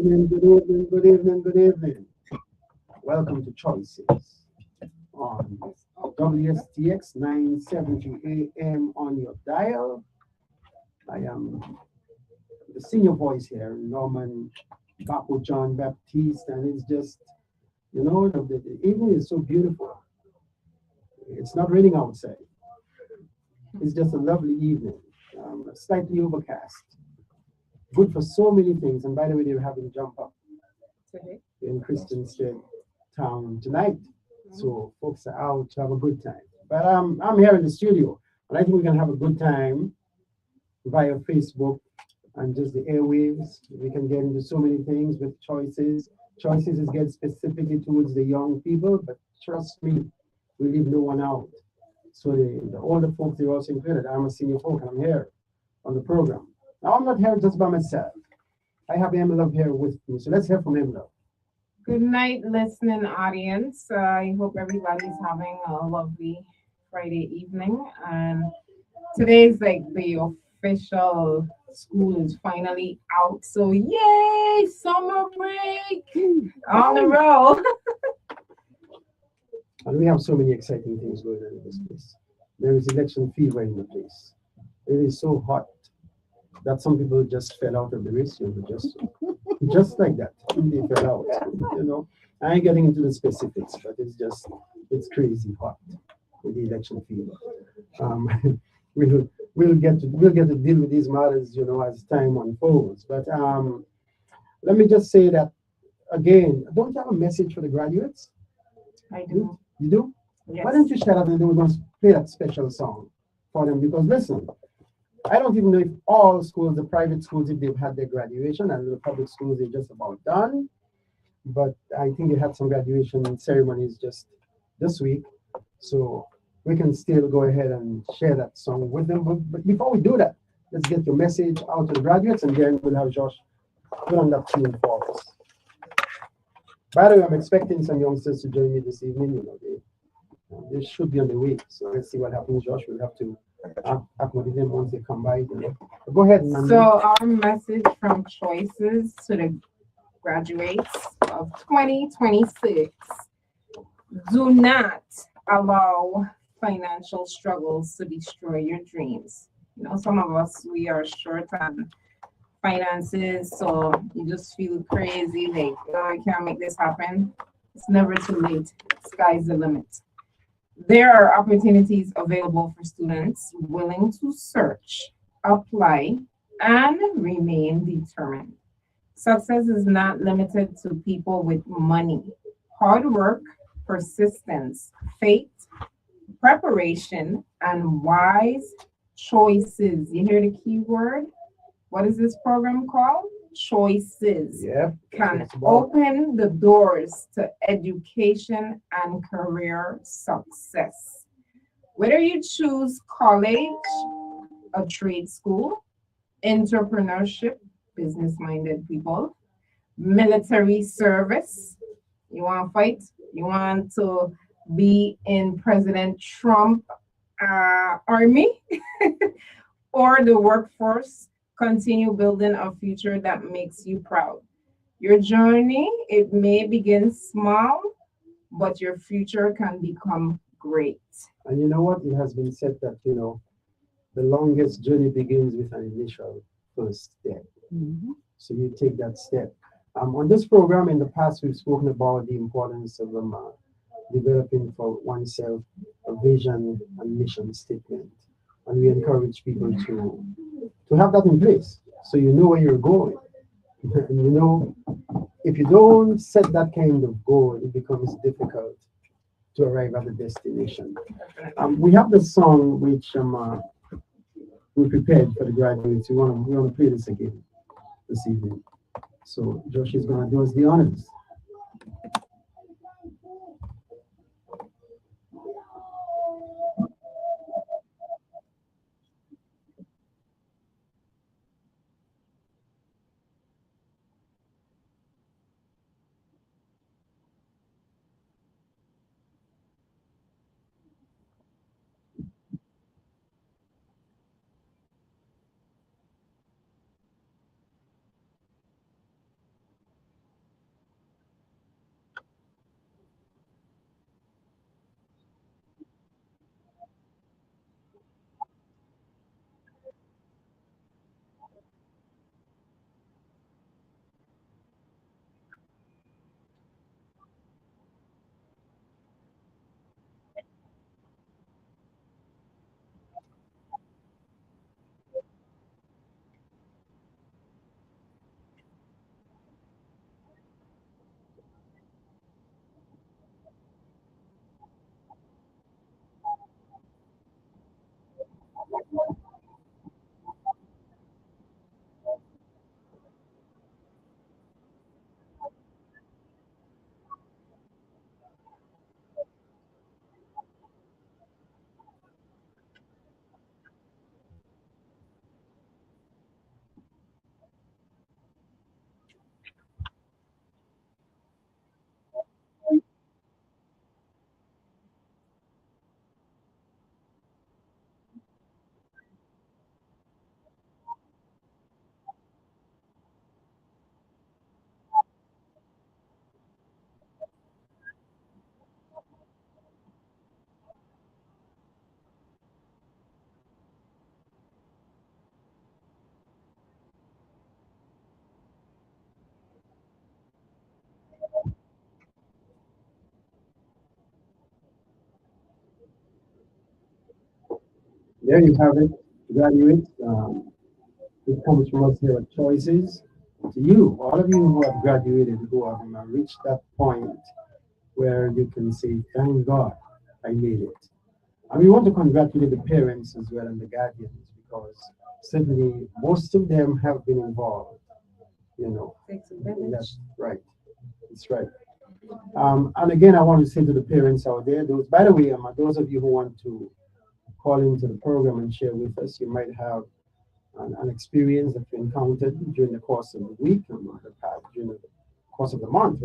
evening, good evening, good evening, good evening. Welcome to Choices on WSTX 970 AM on your dial. I am the senior voice here, Norman Bapo John Baptiste, and it's just, the evening is so beautiful. It's not raining outside. It's just a lovely evening, slightly overcast. Good for so many things. And by the way, they're having jump up in Christiansted town tonight. So folks are out to have a good time. But I'm here in the studio, and I think we can have a good time via Facebook and just the airwaves. We can get into so many things with choices. Choices is get specifically towards the young people, but trust me, we leave no one out. So the older folks, they're also included. I'm a senior folk, and I'm here on the program. Now, I'm not here just by myself. I have Emily here with me. So let's hear from Emily. Good night, listening audience. I hope everybody's having a lovely Friday evening. And today is like the official school is finally out. So yay, summer break on the road. And we have so many exciting things going on in this place. There is election fever in the place. It is so hot that some people just fell out of the race, just like that. They fell out. I ain't getting into the specifics, but it's crazy hot with the election fever. We'll get to deal with these matters, as time unfolds. But let me just say that again. Don't you have a message for the graduates? I do. You do? Yes. Why don't you shut up and then we're going to play that special song for them? Because listen, I don't even know if all schools, the private schools, if they've had their graduation, and the public schools, they're just about done. But I think they had some graduation ceremonies just this week. So we can still go ahead and share that song with them. But before we do that, let's get your message out to the graduates, and then we'll have Josh put on that tune for us. By the way, I'm expecting some youngsters to join me this evening. They should be on the way. So let's see what happens, Josh. We'll have to accommodate them once they come by. But go ahead, man. So our message from Choices to the graduates of 2026: do not allow financial struggles to destroy your dreams. Some of us, we are short on finances, so you just feel crazy, like, oh, I can't make this happen. It's never too late. Sky's the limit. There are opportunities available for students willing to search, apply, and remain determined. Success is not limited to people with money. Hard work, persistence, faith, preparation, and wise choices. You hear the key word? What is this program called? Choices. Yep. Can open the doors to education and career success. Whether you choose college, a trade school, entrepreneurship, business-minded people, military service, you want to fight, you want to be in President Trump army, or the workforce, continue building a future that makes you proud. Your journey, it may begin small, but your future can become great. And you know what? It has been said that, the longest journey begins with an initial first step. Mm-hmm. So you take that step. On this program, in the past, we've spoken about the importance of developing for oneself a vision and mission statement. And we encourage people to have that in place so you know where you're going. And if you don't set that kind of goal, it becomes difficult to arrive at the destination. We have the song which we prepared for the graduates. We want to play this again this evening. So Josh is going to do us the honors. There you have it, graduates. It comes from us here at Choices. To you, all of you who have graduated, who have reached that point where you can say, thank God I made it. And we want to congratulate the parents as well and the guardians because certainly most of them have been involved, you know. Takes a village. That's right. That's right. And again, I want to say to the parents out there, those, by the way, those of you who want to call into the program and share with us, you might have an experience that you encountered during the course of the week or during the course of the month.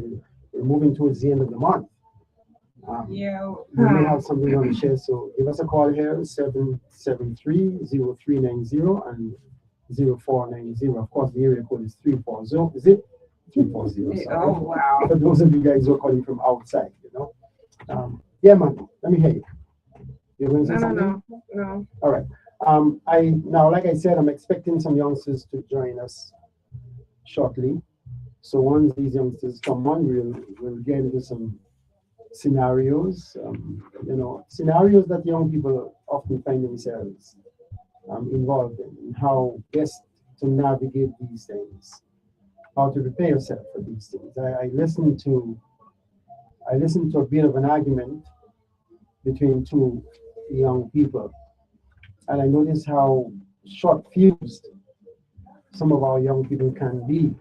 We're moving towards the end of the month. Yeah. You may have something you want to share, so give us a call here, 773-0390 and 0490. Of course, the area code is 340. Is it? 340. Sorry. Oh, wow. For those of you guys who are calling from outside, you know. Yeah, man, let me hear you. You're going to say something? No. All right. Like I said, I'm expecting some youngsters to join us shortly. So once these youngsters come on, we'll get into some scenarios, scenarios that young people often find themselves involved in, and how best to navigate these things, how to prepare yourself for these things. I listened to a bit of an argument between two young people, and I noticed how short-fused some of our young people can be.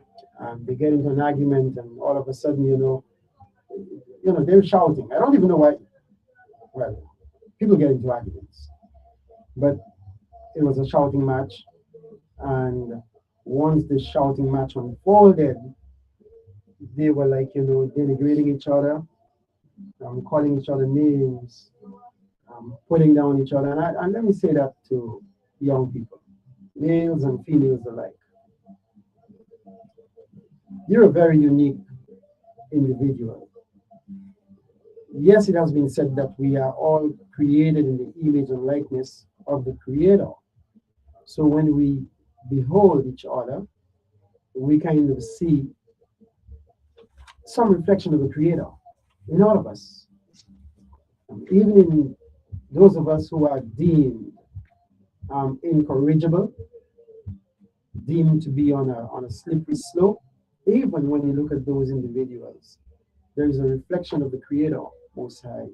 They get into an argument, and all of a sudden, they're shouting. I don't even know why. Well, people get into arguments, but it was a shouting match, and once the shouting match unfolded, they were like, denigrating each other, calling each other names, putting down each other. And let me say that to young people, males and females alike. You're a very unique individual. Yes, it has been said that we are all created in the image and likeness of the Creator. So when we behold each other, we kind of see some reflection of the Creator in all of us. Even in those of us who are deemed incorrigible, deemed to be on a slippery slope, even when you look at those individuals, there is a reflection of the Creator Most High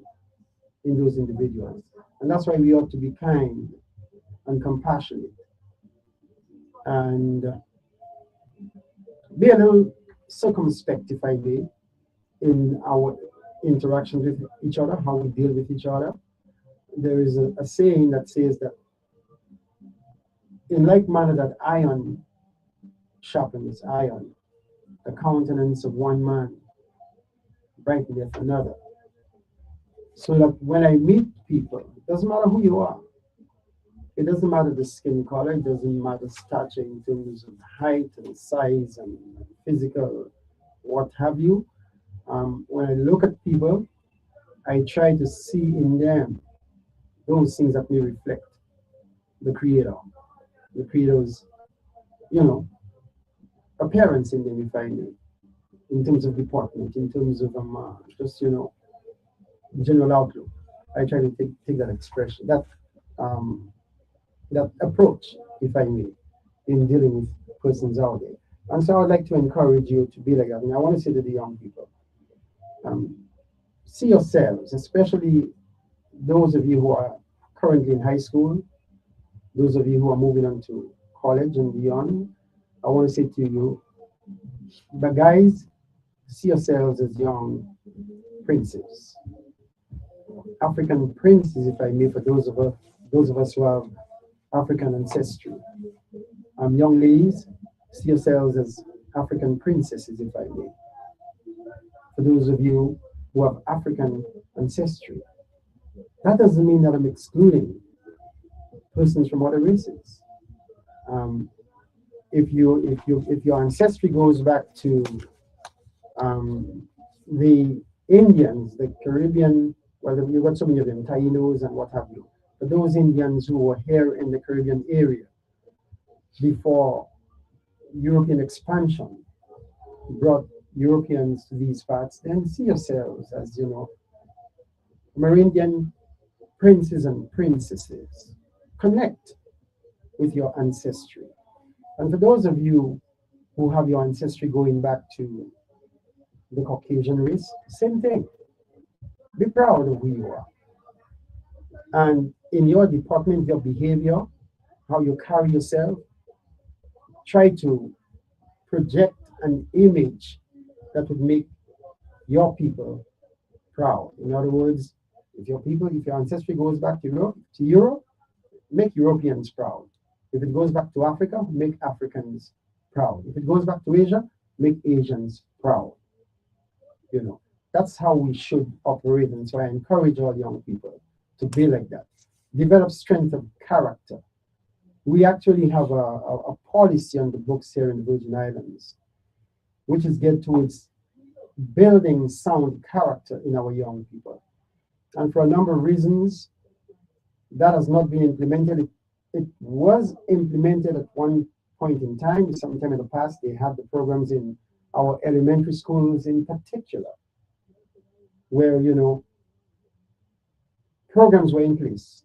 in those individuals. And that's why we ought to be kind and compassionate and be a little circumspect, if I may, in our interactions with each other, how we deal with each other. There is a saying that says that in like manner that iron sharpens iron, the countenance of one man brighteneth another. So that when I meet people, it doesn't matter who you are. It doesn't matter the skin color. It doesn't matter stature in terms of height and size and physical, what have you. When I look at people, I try to see in them those things that may reflect the Creator's, appearance in them, if I may, in terms of deportment, in terms of just general outlook. I try to take that expression, that approach, if I may, in dealing with persons out there. And so I'd like to encourage you to be like that. And I want to say to the young people, see yourselves, especially those of you who are currently in high school, those of you who are moving on to college and beyond. I want to say to you, but guys, see yourselves as young princes, African princes, if I may, for those of us who have African ancestry. Young ladies, see yourselves as African princesses, if I may. For those of you who have African ancestry, that doesn't mean that I'm excluding persons from other races. If your ancestry goes back to the Indians, the Caribbean, well, you've got so many of them, Tainos and what have you. But those Indians who were here in the Caribbean area before European expansion brought Europeans to these parts, then see yourselves as, Amerindian princes and princesses. connect with your ancestry. And for those of you who have your ancestry going back to the Caucasian race, same thing. Be proud of who you are. And in your department, your behavior, how you carry yourself, try to project an image that would make your people proud. In other words, if your ancestry goes back to Europe, make Europeans proud. If it goes back to Africa, make Africans proud. If it goes back to Asia, make Asians proud. You know, that's how we should operate. And so I encourage all young people to be like that. Develop strength of character. We actually have a policy on the books here in the Virgin Islands, which is geared towards building sound character in our young people. And for a number of reasons, that has not been implemented. It was implemented at one point in time, sometime in the past. They had the programs in our elementary schools in particular, where, programs were in place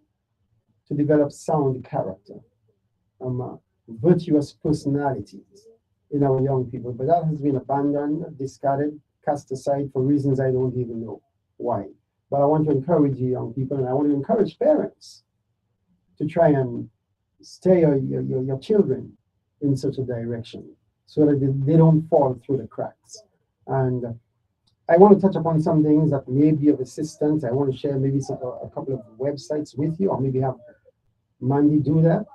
to develop sound character, virtuous personalities in our young people. But that has been abandoned, discarded, cast aside for reasons I don't even know why. But I want to encourage you young people, and I want to encourage parents to try and steer your children in such a direction so that they don't fall through the cracks. And I want to touch upon some things that may be of assistance. I want to share maybe a couple of websites with you, or maybe have Mandy do that,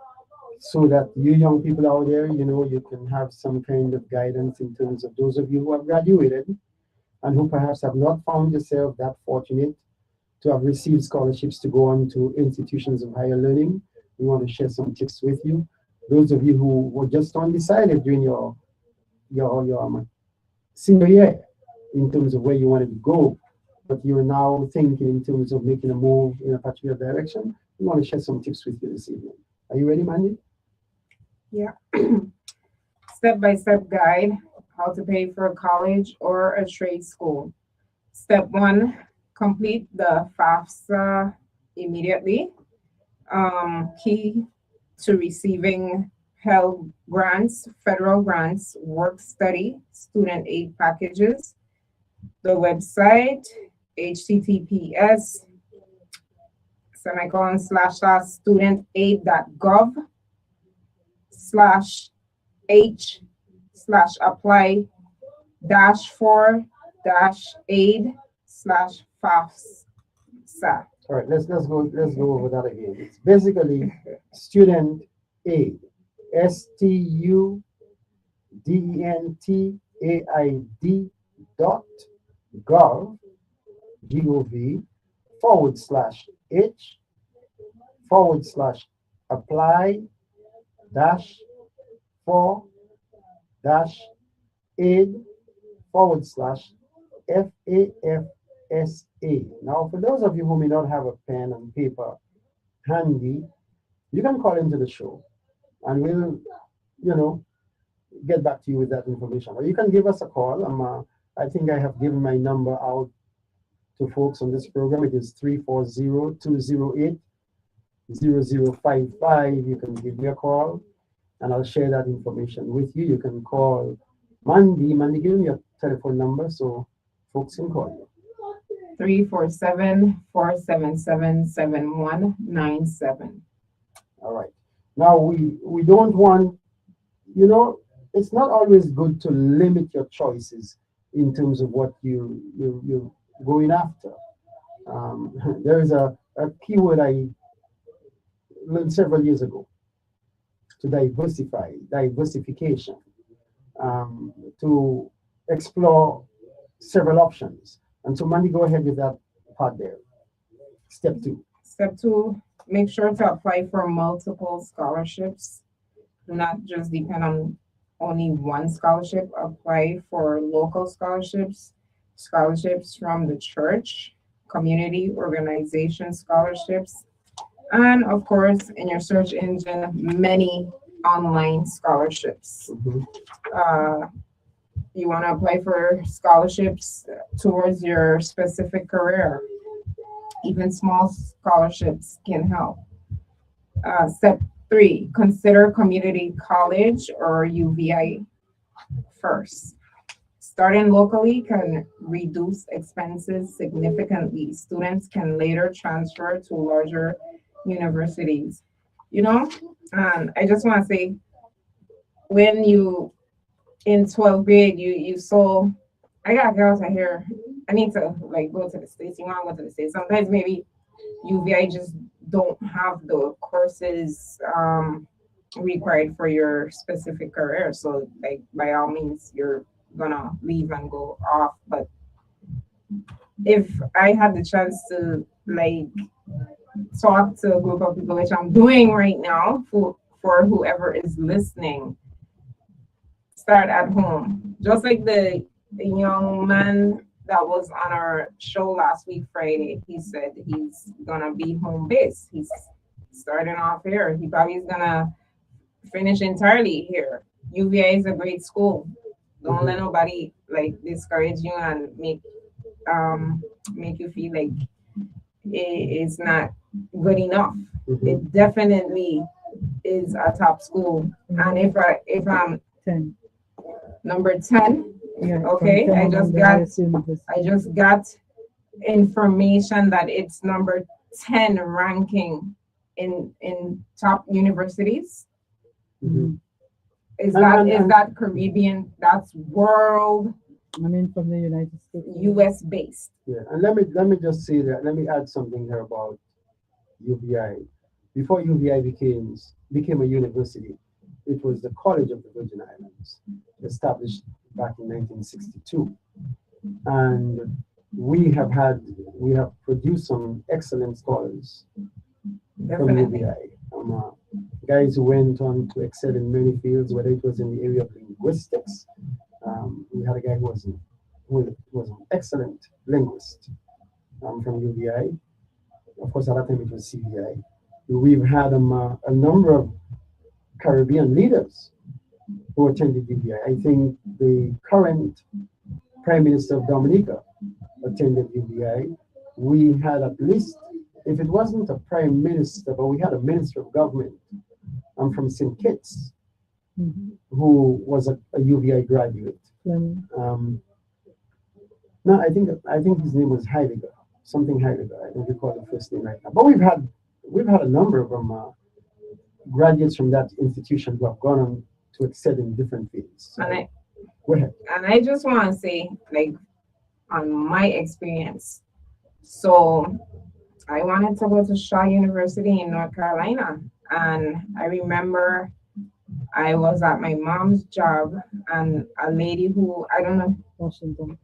so that you young people out there, you can have some kind of guidance in terms of those of you who have graduated and who perhaps have not found yourself that fortunate to have received scholarships to go on to institutions of higher learning. We want to share some tips with you. Those of you who were just undecided during your senior year in terms of where you wanted to go, but you're now thinking in terms of making a move in a particular direction, we want to share some tips with you this evening. Are you ready, Mandy? Yeah. Step-by-step guide, how to pay for a college or a trade school. Step 1, complete the FAFSA immediately. Key to receiving Pell grants, federal grants, work study, student aid packages. The website, https://student-aid.gov/apply-for-aid/FAFSA. All right, let's go over that again. It's basically student aid, student-aid.gov/apply-for-aid/FAFSA. Now, for those of you who may not have a pen and paper handy, you can call into the show and we'll, get back to you with that information. Or you can give us a call. I think I have given my number out to folks on this program. It is 340-208-0055. You can give me a call and I'll share that information with you. You can call Mandy. Mandy, give me your telephone number so folks can call you. 347-477-7197. All right. Now we don't want, it's not always good to limit your choices in terms of what you're going after. There is a keyword I learned several years ago, to diversification, to explore several options. And so, Mandy, go ahead with that part there. Step 2. Step 2, make sure to apply for multiple scholarships. Do not just depend on only one scholarship. Apply for local scholarships, scholarships from the church, community organization scholarships, and of course, in your search engine, many online scholarships. You want to apply for scholarships towards your specific career. Even small scholarships can help. Step 3, consider community college or UVI first. Starting locally can reduce expenses significantly. Students can later transfer to larger universities. You know, and I just want to say, when you in 12th grade, you saw, I got girls out here. I need to like go to the States. You want to go to the States. Sometimes maybe UVI just don't have the courses required for your specific career. So like by all means you're gonna leave and go off. But if I had the chance to like talk to a group of people, which I'm doing right now for whoever is listening, start at home. Just like the young man that was on our show last week, Friday, he said he's gonna be home based. He's starting off here. He probably is gonna finish entirely here. UVA is a great school. Don't let nobody like discourage you and make you feel like it's not good enough. It definitely is a top school. And if I'm 10. number 10, Yeah, okay, from 10 I just the got highest university. I just got information that it's number 10 ranking in top universities. Mhm. Is And- that Caribbean? That's world I mean, from the United States. US based. Yeah, and let me just say that. Let me add something here about UVI. Before UVI became a university, it was the College of the Virgin Islands, established back in 1962, and we have produced some excellent scholars from Definitely. UVI. Guys who went on to excel in many fields, whether it was in the area of linguistics. We had a guy who was an excellent linguist from UVI. Of course, at that time it was CVI. We've had a number of Caribbean leaders who attended UVI. I think the current Prime Minister of Dominica attended UVI. We had at least, if it wasn't a Prime Minister, but we had a Minister of Government from St. Kitts Mhm. who was a UVI graduate. Fleming. No, I think his name was Heidegger, something Heidegger. I don't recall the first name right now. But we've had a number of graduates from that institution who have gone on to excel in different fields. So, go ahead. And I just want to say, like, on my experience, so I wanted to go to Shaw University in North Carolina, and I remember I was at my mom's job, and a lady who, I don't know, Washington.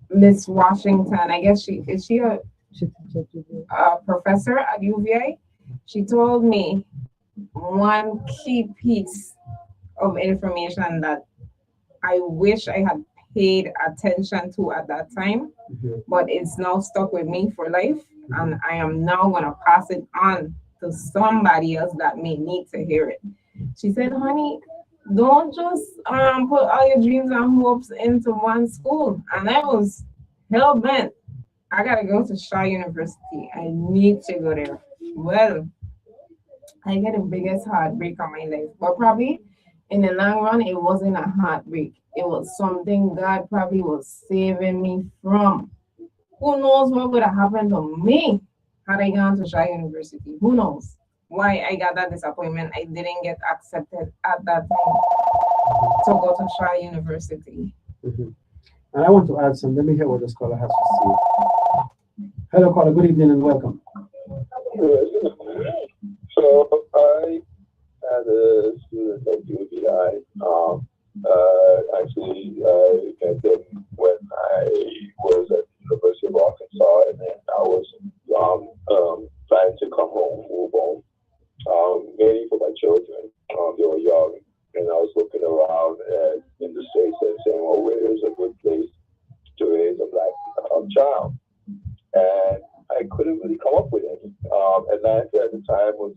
Miss Washington, I guess is she a She teaches you. professor at UVA? She told me one key piece of information that I wish I had paid attention to at that time, but it's now stuck with me for life, and I am now gonna pass it on to somebody else that may need to hear it. She said, "Honey, don't just put all your dreams and hopes into one school." And I was hell bent. I gotta go to Shaw University. I need to go there. Well, I get the biggest heartbreak of my life, but probably in the long run, it wasn't a heartbreak. It was something God probably was saving me from. Who knows what would have happened to me had I gone to Shaw University? Who knows why I got that disappointment? I didn't get accepted at that time to go to Shaw University. Mhm. And I want to add some. Let me hear what the scholar has to say. Hello, caller. Good evening and welcome. So I had a student at UVI. Actually, met them when I was at the University of Arkansas, and then I was planning to come home, move home, mainly for my children. They were young, and I was looking around in the States and saying, well, where is a good place to raise a black child? And I couldn't really come up with any. Atlanta at the time was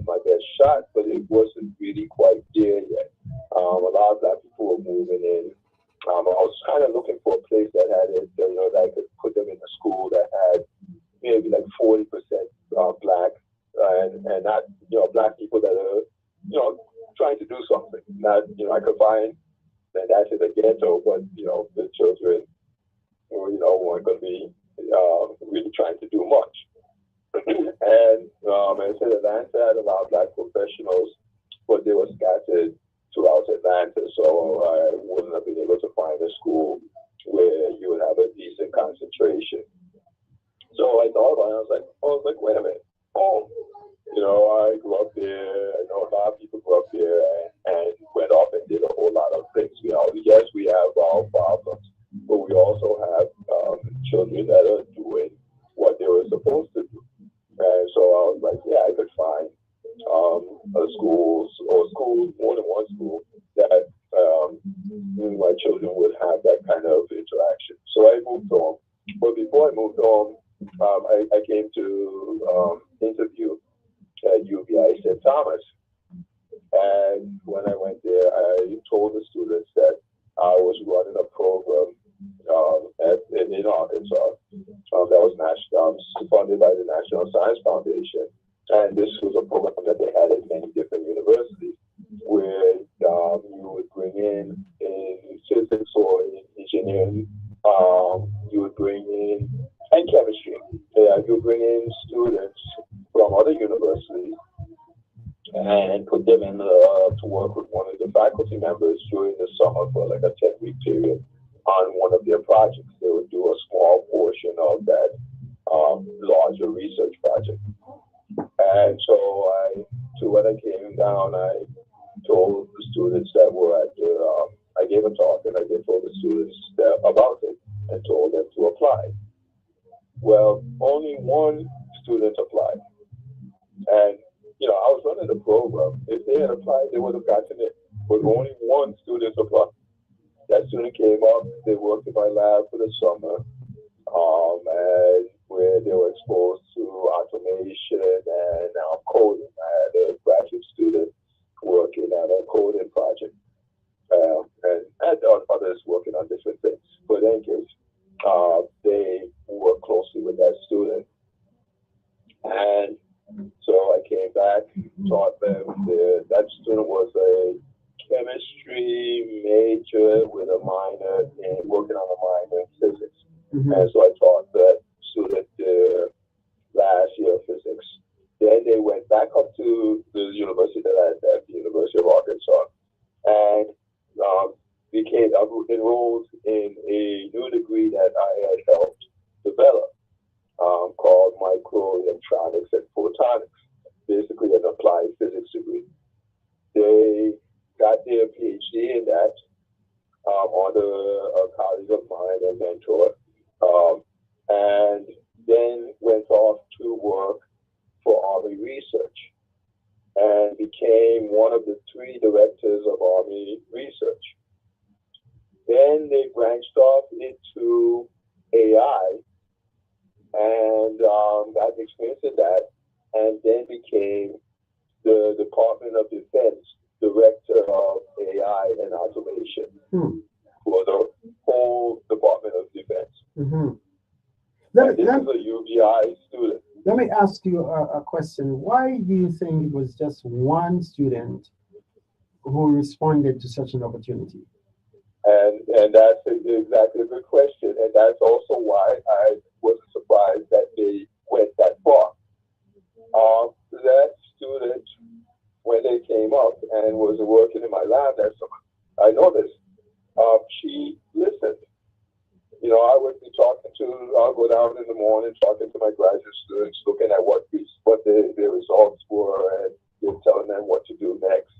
my best shot, but it wasn't really quite there yet. A lot of black people were moving in. I was kind of looking for a place that had it, that I could put them in a school that had maybe like 40% black and not, black people that are, trying to do something. Not, I could find that that's in the ghetto, but, the children, weren't going to be really trying to do much. And I said Atlanta had a lot of black professionals, but they were scattered throughout Atlanta, so I wouldn't have been able to find a school where you would have a decent concentration. So I thought about it, I was like, wait a minute. Oh, I grew up there. I know a lot of people grew up there and went off and did a whole lot of things. Yes, we have our problems, but we also have children that are doing what they were supposed to do. And so I was like, yeah, I could find a schools or schools, more than one school, that my children would have that kind of interaction. So I moved on. But before I moved on, I came to interview at UVI St. Thomas. And when I went there, I told the students that I was running a program in Arkansas that was funded by the National Science Foundation. And this was a program that they had at many different universities, where you would bring in physics or in engineering, you would bring in, and chemistry, you would bring in students from other universities and put them in to work with one of the faculty members during the summer for like a 10-week period on one of their projects. They would do a small portion of that larger research project. And so when I came down, I told the students that were at I gave a talk and I told the students about it and told them to apply. Well, only one student applied. And, I was running the program. If they had applied, they would have gotten it. But only one student applied. That student came up, they worked in my lab for the summer, and where they were exposed to automation and coding. I had a graduate student working on a coding project, and others working on different things. But in any case, they worked closely with that student. And so I came back, taught them. That student was a chemistry major with a minor in working on a minor in physics. Mm-hmm. And so I taught that student last year of physics. Then they went back up to the university that I had at the University of Arkansas and became enrolled in a new degree that I had helped develop called microelectronics and photonics, basically an applied physics degree. They got their PhD in that under a colleague of mine, a mentor, and then went off to work for Army Research and became one of the 3 directors of Army Research. Then they branched off into AI and got experience in that, and then became the Department of Defense Director of AI and Automation for the whole Department of Defense. Mm-hmm. This is a UVI student. Let me ask you a question. Why do you think it was just one student who responded to such an opportunity? And that's exactly a good question. And that's also why I wasn't surprised that they went that far. That student, when they came up and was working in my lab that summer, I noticed she listened. I would be I'll go down in the morning talking to my graduate students, looking at what their results were and telling them what to do next.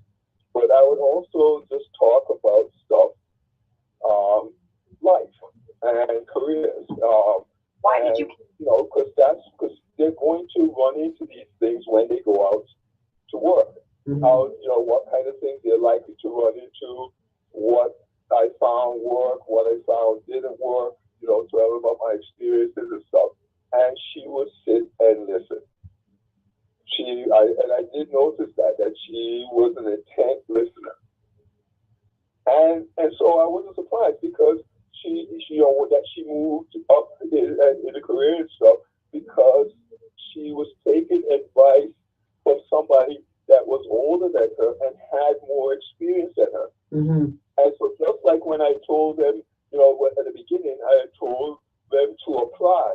But I would also just talk about stuff, life and careers. Why did you? Because they're going to run into these things when they go out to work. Mm-hmm. What kind of things they're likely to run into, what I found work, what I found didn't work, tell about my experiences and stuff. And she would sit and listen. I did notice that she was an intent listener. And so I wasn't surprised because she moved up in the career and stuff because she was taking advice beginning, I had told them to apply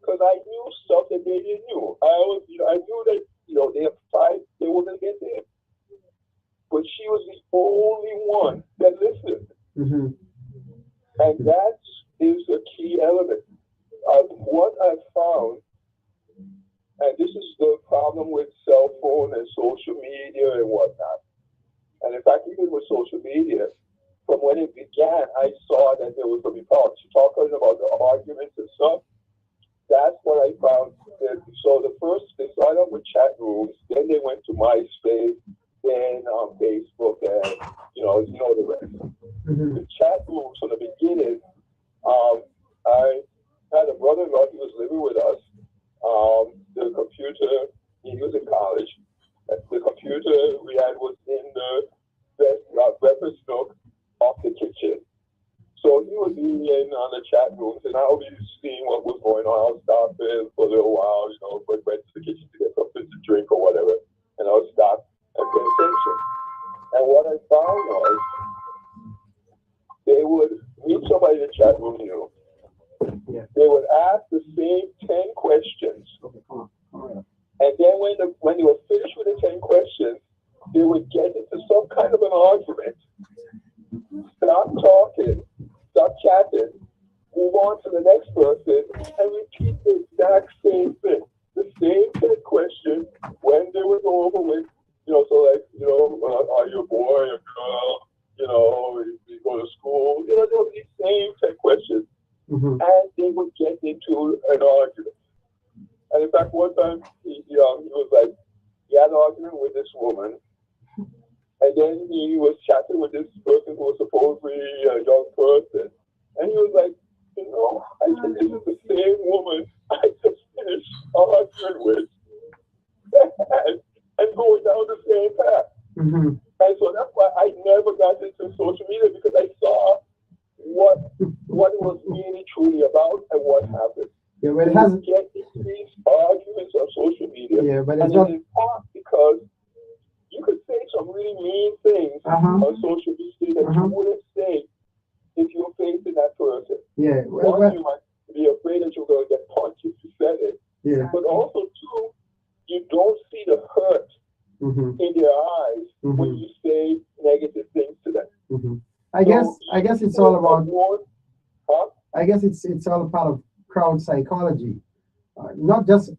because I knew stuff that they didn't know. I knew that they applied, they were gonna get there. But she was the only one that listened, and that is a key element. What I found, and this is the problem with cell phone and social media and whatnot. And in fact, even with social media, from when it began, I saw that there was going to be problems. You're talking about the arguments and stuff. That's what I found. So they started off with chat rooms, then they went to MySpace, then Facebook, and the rest. The chat rooms from the beginning. I had a brother-in-law. He was living with us. The computer, he was in college. The computer we had was in the breakfast nook off the kitchen. So he would be in on the chat rooms, and I would be seeing what was going on. I would stop in for a little while, went to the kitchen to get something to drink or whatever, and I would stop and pay attention. And what I found was they would meet somebody in the chat room, they would ask the same 10 questions. And then when they were finished with the 10 questions, they would get into some kind of an argument, stop talking, stop chatting, move on to the next person, and repeat the exact same thing. The same 10 questions when they would go over with, are you a boy, a girl, you go to school, there would be the same 10 questions. And they would get into an argument. And in fact, one time he was like, he had an argument with this woman, and then he was chatting with this person who was supposedly a young person, and he was like, I think this is the same woman I just finished arguing with, and going down the same path. And so that's why I never got into social media, because I saw what it was really truly about and what happened. Yeah, but it has get these arguments on social media. Yeah, but and it's not in part because you could say some really mean things on social media that you wouldn't say if you were facing that person. Yeah, One, you might be afraid that you're going to get punched if you said it. Yeah. But also, two, you don't see the hurt in their eyes when you say negative things to them. I guess it's all about. I guess it's all part of crowd psychology, not just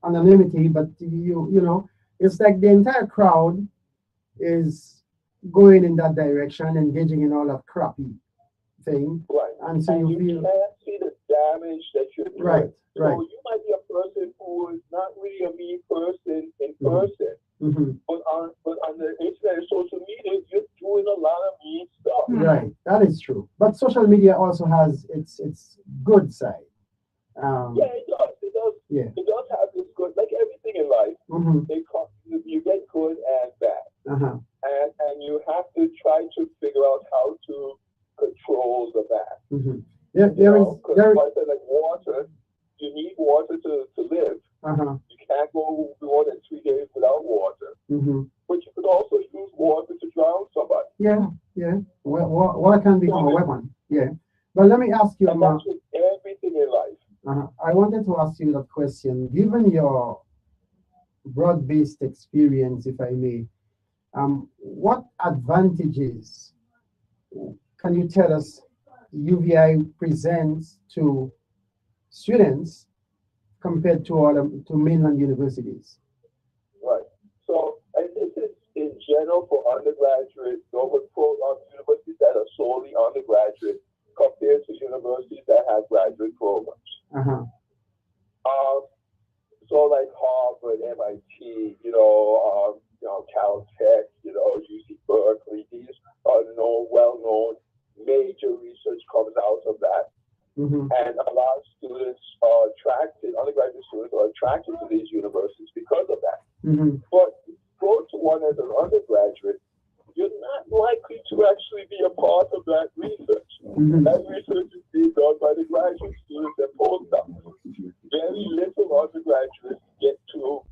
anonymity, but it's like the entire crowd is going in that direction, engaging in all that crappy thing, right? And so you feel can't see the damage that you're doing. Right. So you might be a person who is not really a mean person in person, but on the internet and social media, you're doing a lot of mean stuff. Right, that is true. But social media also has its good side. Yeah, it does. It does. Yeah. It does have this good, like everything in life. You get good and bad, and you have to try to figure out how to control the bad. There is like water. You need water to live. You can't go more than 3 days without water. But you could also use water to drown somebody. Yeah. Water can become a weapon. Yeah. But let me ask you, that's with everything in life. I wanted to ask you that question. Given your broad-based experience, if I may, what advantages can you tell us UVI presents to students compared to mainland universities? Right. So, and this is in general for undergraduate, universities that are solely undergraduate compared to universities that have graduate programs. So like Harvard, MIT, Caltech, UC Berkeley, these are well-known major research comes out of that. And a lot of students are attracted, undergraduate students are attracted to these universities because of that. But go to one as an undergraduate, you're not likely to actually be a part of that research. That research is being done by the graduate students and postdocs. Very little undergraduates get to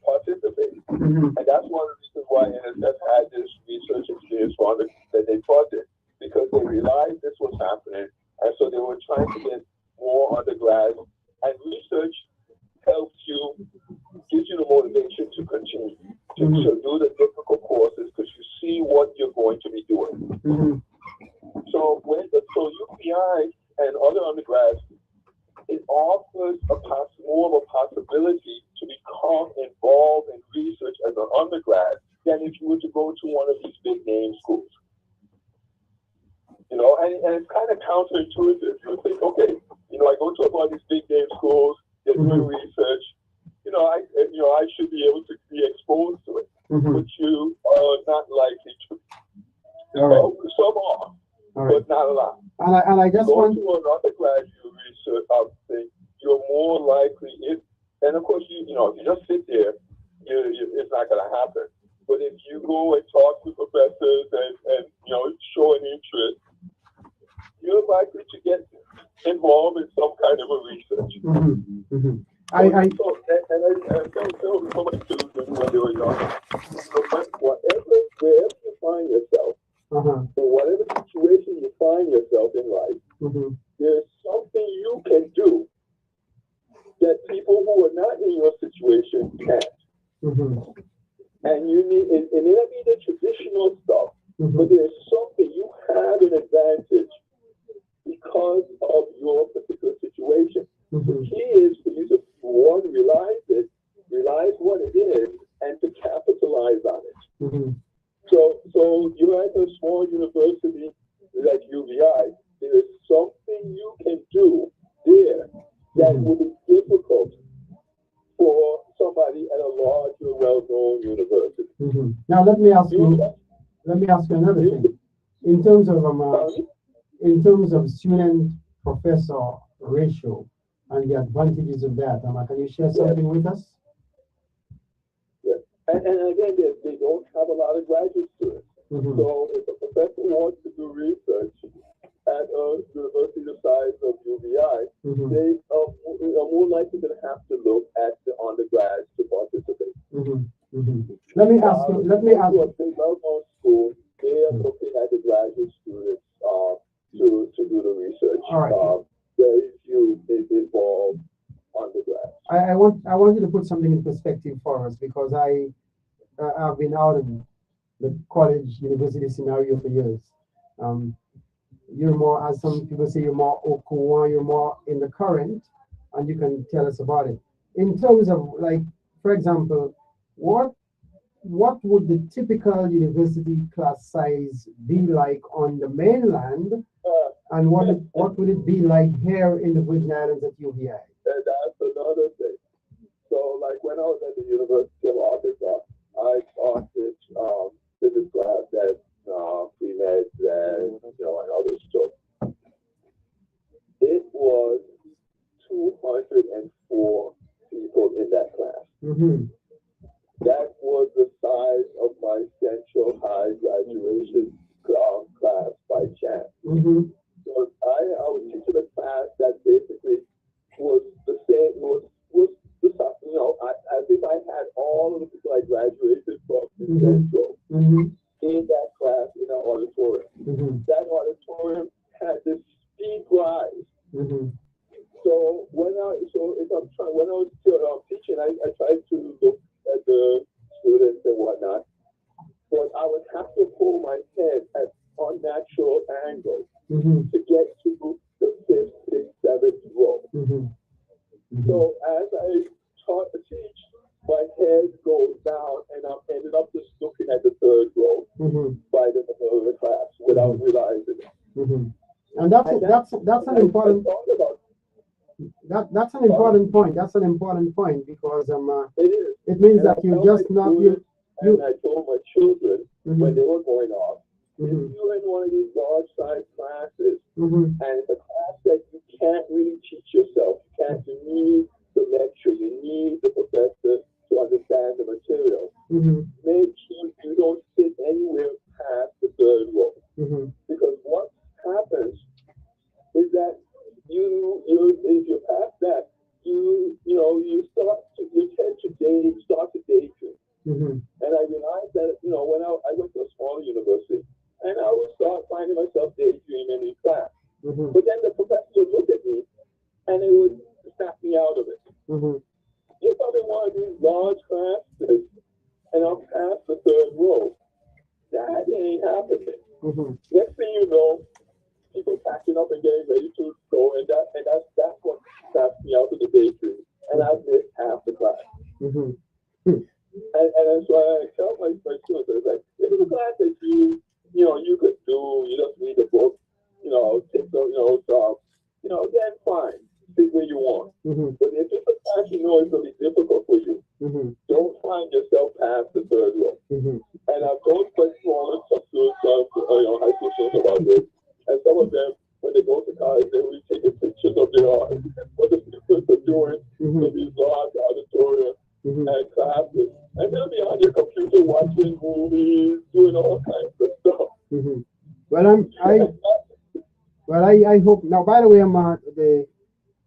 participate. And that's one of the reasons why NSF had this research experience fund that they funded, because they relied this was happening, and so they were trying to get more undergrads. And research helps you, gives you the motivation to continue to do the difficult courses because you see what you're going to be doing. So UPI and other undergrads, it offers more of a possibility to become involved in research as an undergrad than if you were to go to one of these big name schools. You know, and it's kind of counterintuitive. You think, okay, you know, I go to one of these big name schools, they're doing research, I should be able to be exposed to it, but you are not likely to. Some are, but not a lot. And I just want to an undergraduate research thing, you're more likely and of course if you just sit there, it's not going to happen. But if you go and talk to professors and show an interest, you're likely to get involved in some kind of a research. I tell so many children when they were young, wherever you find yourself, in whatever situation you find yourself in life, there's something you can do that people who are not in your situation can't. And you need, it may not be the traditional stuff, but there's something you have an advantage because of your particular situation. The key is for you to, one, realize what it is, and to capitalize on it. So you're at a small university like UVI, there is something you can do there that will be difficult for somebody at a larger, well-known university. Now let me ask you another thing. In terms of student-professor ratio and the advantages of that, can you share something with us? Yes. And again, they don't have a lot of graduate students. So if a professor wants to do research at a university the size of UVI, they are more likely to have to look at the undergrads to participate. Let me ask you. A big well-known school, they are looking at the graduate students to do the research. All right. Very few is involved undergrads. I want you to put something in perspective for us because I've been out of the college university scenario for years. You're more, as some people say, you're more au courant, you're more in the current, and you can tell us about it. In terms of, like, for example, what would the typical university class size be like on the mainland, and what would it be like here in the Virgin Islands at UVI? And that's another thing. So, like when I was at the University of Arkansas, I taught this physics class that pre-meds and other stuff. It was 204 people in that class. That was the size of my Central High graduation class by chance. So I was teaching a class that basically was the same, was the as if I had all of the people I graduated from Central in that class in our auditorium. That auditorium had this steep rise. So when I was teaching, I tried to look at the students and whatnot, but I would have to pull my head at unnatural angles to get to the 5th, 6th, 7th row. So as I taught to teach, my head goes down, and I ended up just looking at the 3rd row by the middle of the class without realizing it. And that's an important. That's an important point. That's an important point because it means that you just not you. And I told my children when they were going off, if you're in one of these large size classes, and it's a class that you can't really teach yourself, you need the lecture, you need the professor to understand the material. Make sure you don't sit anywhere past the 3rd row, because what happens is that if you're past that, you tend to start to daydream. And I realized that when I went to a smaller university, and I would start finding myself daydreaming in class. But then the professor would look at me and it would snap me out of it. Mm-hmm. If I'm in one of these large classes and I'm past the third row, that ain't happening. Mm-hmm. Next thing you know, people packing up and getting ready to go, and that's what snaps me out of the daydream. And I've missed half the class. Mm-hmm. And that's why I tell my students, it's like, this is a class that you could do, you just read the book, take some, then fine, sit where you want. Mm-hmm. But if it's a class you know it's going to be difficult for you, Mm-hmm. don't find yourself past the third row. Mm-hmm. And I've told my smaller students, high school students about this, and some of them, when they go to college, they will be taking pictures of their art, what the students are doing Mm-hmm. in these large auditoriums Mm-hmm. and classes. And they'll be on your computer watching movies, doing all kinds of stuff. Mm-hmm. Well, I hope now. By the way,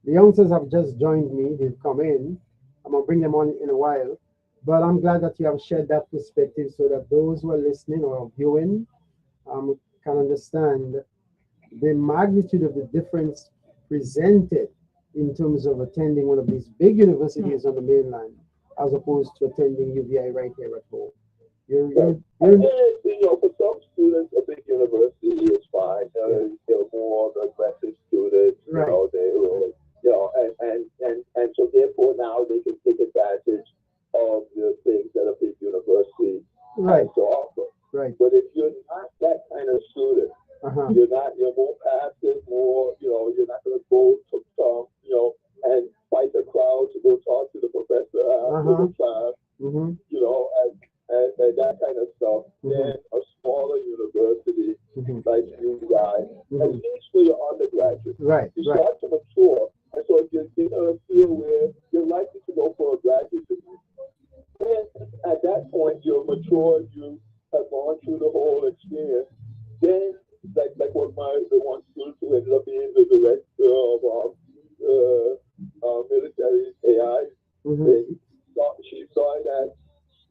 the youngsters have just joined me. They've come in. I'm gonna bring them on in a while. But I'm glad that you have shared that perspective so that those who are listening or viewing can understand the magnitude of the difference presented in terms of attending one of these big universities on the mainland as opposed to attending UVI right here at home. You're And for some students, a big university is fine. They're more aggressive students. Right. They will, and so therefore now they can take advantage of the things that a big university right, has to offer. right. But if you're not that kind of student, Uh-huh. you're more passive, you're not going to go to and fight the crowd to go talk to the professor after the class, Mm-hmm. and that kind of stuff. Mhm. Then a smaller university Mm-hmm. like UVI, Mhm. at least for your undergraduate, Right, you right. start to mature. And so if you're in a field where you're likely to go for a graduate degree, then at that point you're mature, you have gone through the whole experience. Then, like what the one student who ended up being the director of military AI, Mm-hmm. she saw it at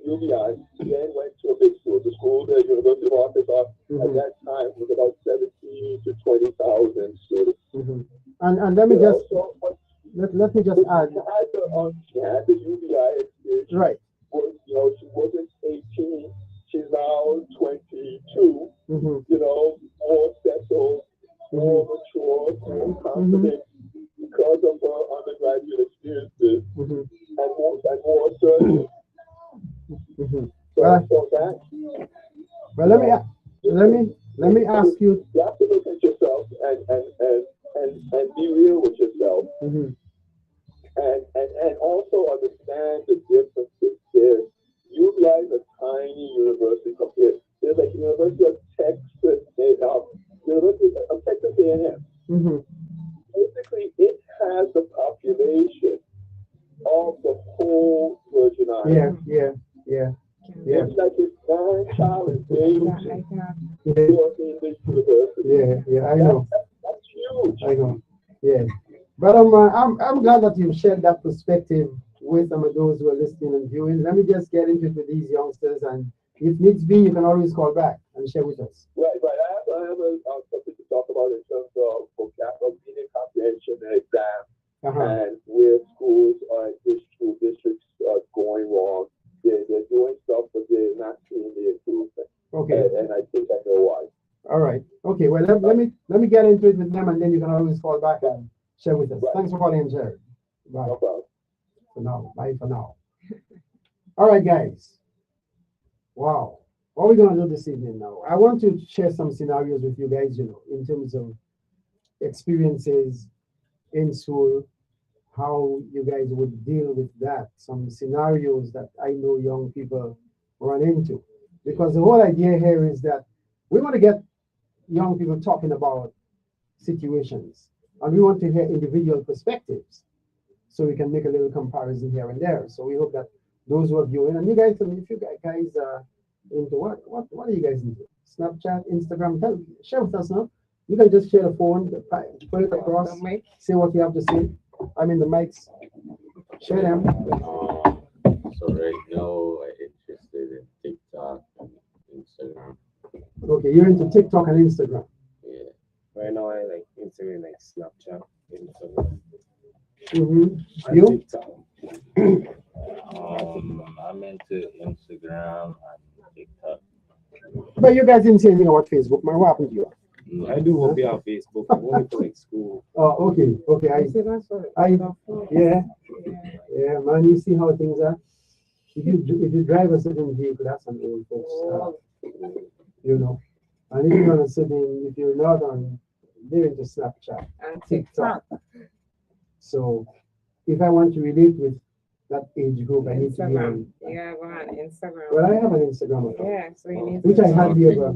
UVI, then went to a big school. The school, the University of Arkansas, at Mm-hmm. that time was about 17 to 20,000 students. Mm-hmm. And let me just So, let me just add. she had the UVI experience. Right. She wasn't 18. She's now 22. Mm-hmm. More settled, more mature, more confident because of her undergraduate experiences Mm-hmm. and more certain. Mm-hmm. So that Well, let me ask you. you have to look at yourself and be real with yourself. Mm-hmm. And also understand the differences there. UVI is a tiny university compared. There's like University of Texas, University of Texas A&M. Mm-hmm. Basically, it has the population of the whole Virgin Islands. Yeah. It's like it's grandchild is baby Yeah. Yeah. in the university. Yeah. I know. That's huge. I know. Yeah. But I'm glad that you shared that perspective with some of those who are listening and viewing. Let me just get into it with these youngsters, and if needs be, you can always call back and share with us. Right. I have something to talk about in terms of vocabulary, reading comprehension, and exam, Uh-huh. and where schools school districts are going wrong. They're doing stuff, but they're not seeing the improvement. Okay. And I think I know why. All right. Okay. Well, let me get into it with them, and then you can always call back and share with us. Right. Thanks for calling, Jerry. Bye. No problem. For now. Bye for now. All right, guys. Wow. What are we going to do this evening now? I want to share some scenarios with you guys, in terms of experiences in school, how you guys would deal with that, some scenarios that I know young people run into. Because the whole idea here is that we want to get young people talking about situations, and we want to hear individual perspectives so we can make a little comparison here and there. So we hope that those who are viewing, and you guys, if you guys are into what are you guys into? Snapchat, Instagram, share with us now. You can just share the phone, put it across, The mic. say what you have to say. I mean the mics, share them. So right now I'm interested in TikTok and Instagram. Okay, you're into TikTok and Instagram. Yeah. Right now I like like Instagram, like Snapchat, Instagram, Mm-hmm. and You? TikTok. I'm into Instagram and TikTok. But you guys didn't say anything about Facebook, man. What happened to you? I do want to be on Facebook. I'm going to like school. Oh, okay, okay. I see that's what Yeah, yeah. yeah, man. You see how things are. If you drive a certain vehicle, that's an old folks stuff, you know. And if you're on a certain, if you're not on, they're into Snapchat, And TikTok. TikTok, So if I want to relate with that age group, I need to be Instagram. on. Yeah, go on Instagram. Well, I have an Instagram account, Yeah, so you need which to I hardly ever.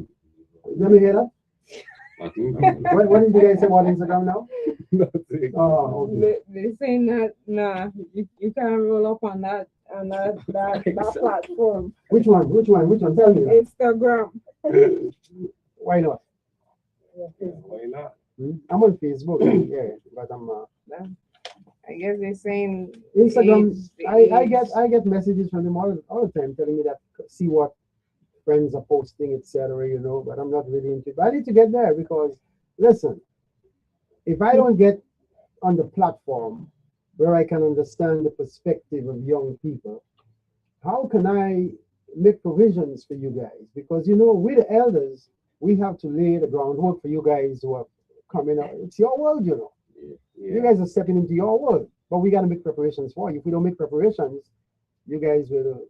Let me hear that. What did you guys say about Instagram now? Nothing. Oh, okay. They saying that nah, you can't roll up on that platform. Which one? Which one? Which one? Tell me. Instagram. Why not? Why not? I'm on Facebook, yeah, but I'm I guess they're saying Instagram. the I get messages from them all the time telling me that see what friends are posting, etc. You know, but I'm not really into it. But I need to get there because listen, if I don't get on the platform where I can understand the perspective of young people, how can I make provisions for you guys? Because you know, we the elders, we have to lay the groundwork for you guys who are coming up. It's your world, you know. You guys are stepping into your world, but we got to make preparations for you. If we don't make preparations, you guys will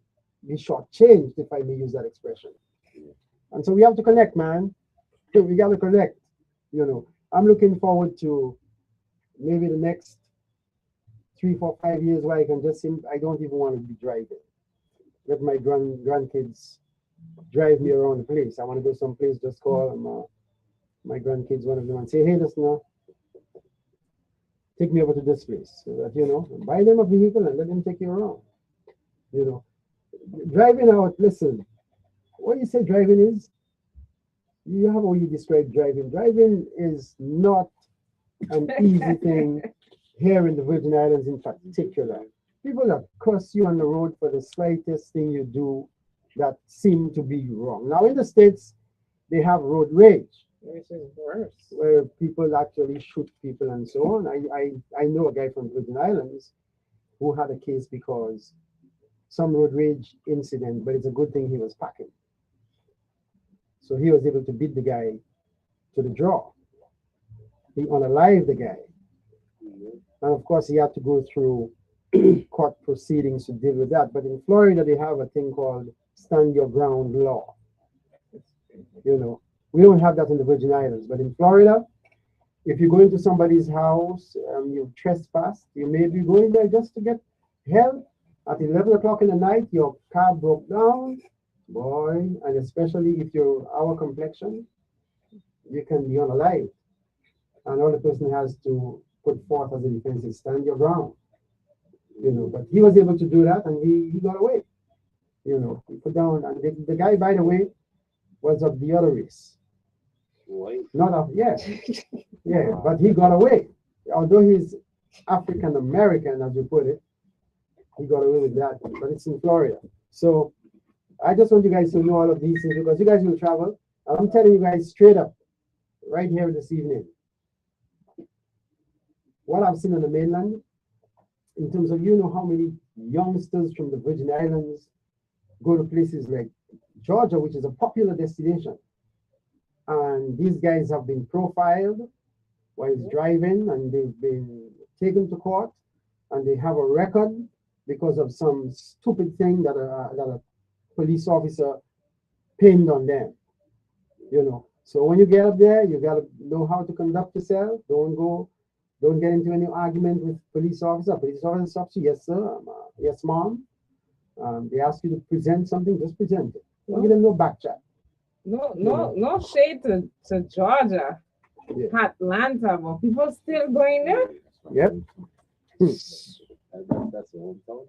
be shortchanged, if I may use that expression. And so we have to connect, man. We got to connect. You know, I'm looking forward to maybe the next 3, 4, 5 years where I can just I don't even want to be driving. Let my grandkids drive me around the place. I want to go someplace, just call my grandkids, one of them, and say, hey, listen, now, take me over to this place. So that, you know, buy them a vehicle and let them take you around. You know, driving out, listen, what you say driving is, you have how you describe driving. Driving is not an easy thing here in the Virgin Islands in particular. People that curse you on the road for the slightest thing you do that seem to be wrong. Now in the States, they have road rage, which is worse. where people actually shoot people and so on. I know a guy from Virgin Islands who had a case because some road rage incident, but it's a good thing he was packing. So he was able to beat the guy to the draw. He unalived the guy. And of course, he had to go through court proceedings to deal with that. But in Florida, they have a thing called stand your ground law. You know, we don't have that in the Virgin Islands, but in Florida, if you go into somebody's house, you trespass, you may be going there just to get help. At 11 o'clock in the night, your car broke down, boy, and especially if you're our complexion, you can be unalived. And all the person has to put forth as a defense is stand your ground. You know, but he was able to do that and he got away. You know, he put down, and the guy, by the way, was of the other race. White. Not of, yeah, yeah, but he got away. Although he's African American, as you put it, he got away with that. But it's in Florida. So I just want you guys to know all of these things because you guys will travel. And I'm telling you guys straight up, right here this evening, what I've seen on the mainland, in terms of, you know, how many youngsters from the Virgin Islands go to places like Georgia, which is a popular destination. And these guys have been profiled while driving, and they've been taken to court, and they have a record because of some stupid thing that a police officer pinned on them. You know, so when you get up there, you gotta know how to conduct yourself. Don't get into any argument with police officer. Police officer stops you, yes sir, yes mom. They ask you to present something, just present it. Don't give them no back chat. No shade to Georgia, Yeah. Atlanta, but people still going there. Yep. That's the hometown.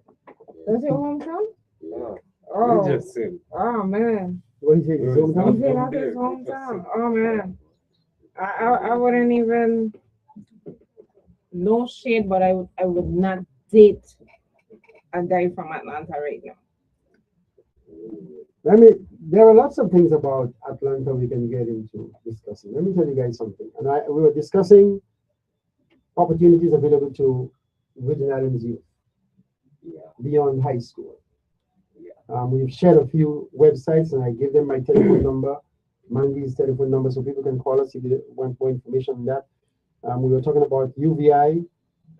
That's your hometown? Yeah. Oh, Just saying. oh man. What do you say? His You hometown? say that's his hometown? Oh man. I wouldn't even, no shade, but I would not date a guy from Atlanta right now. there are lots of things about Atlanta we can get into discussing. Let me tell you guys something. We were discussing opportunities available to Virgin Islands youth beyond high school. We've shared a few websites, and I give them my telephone number, Mandy's telephone number, so people can call us if they want more information on that. We were talking about UVI.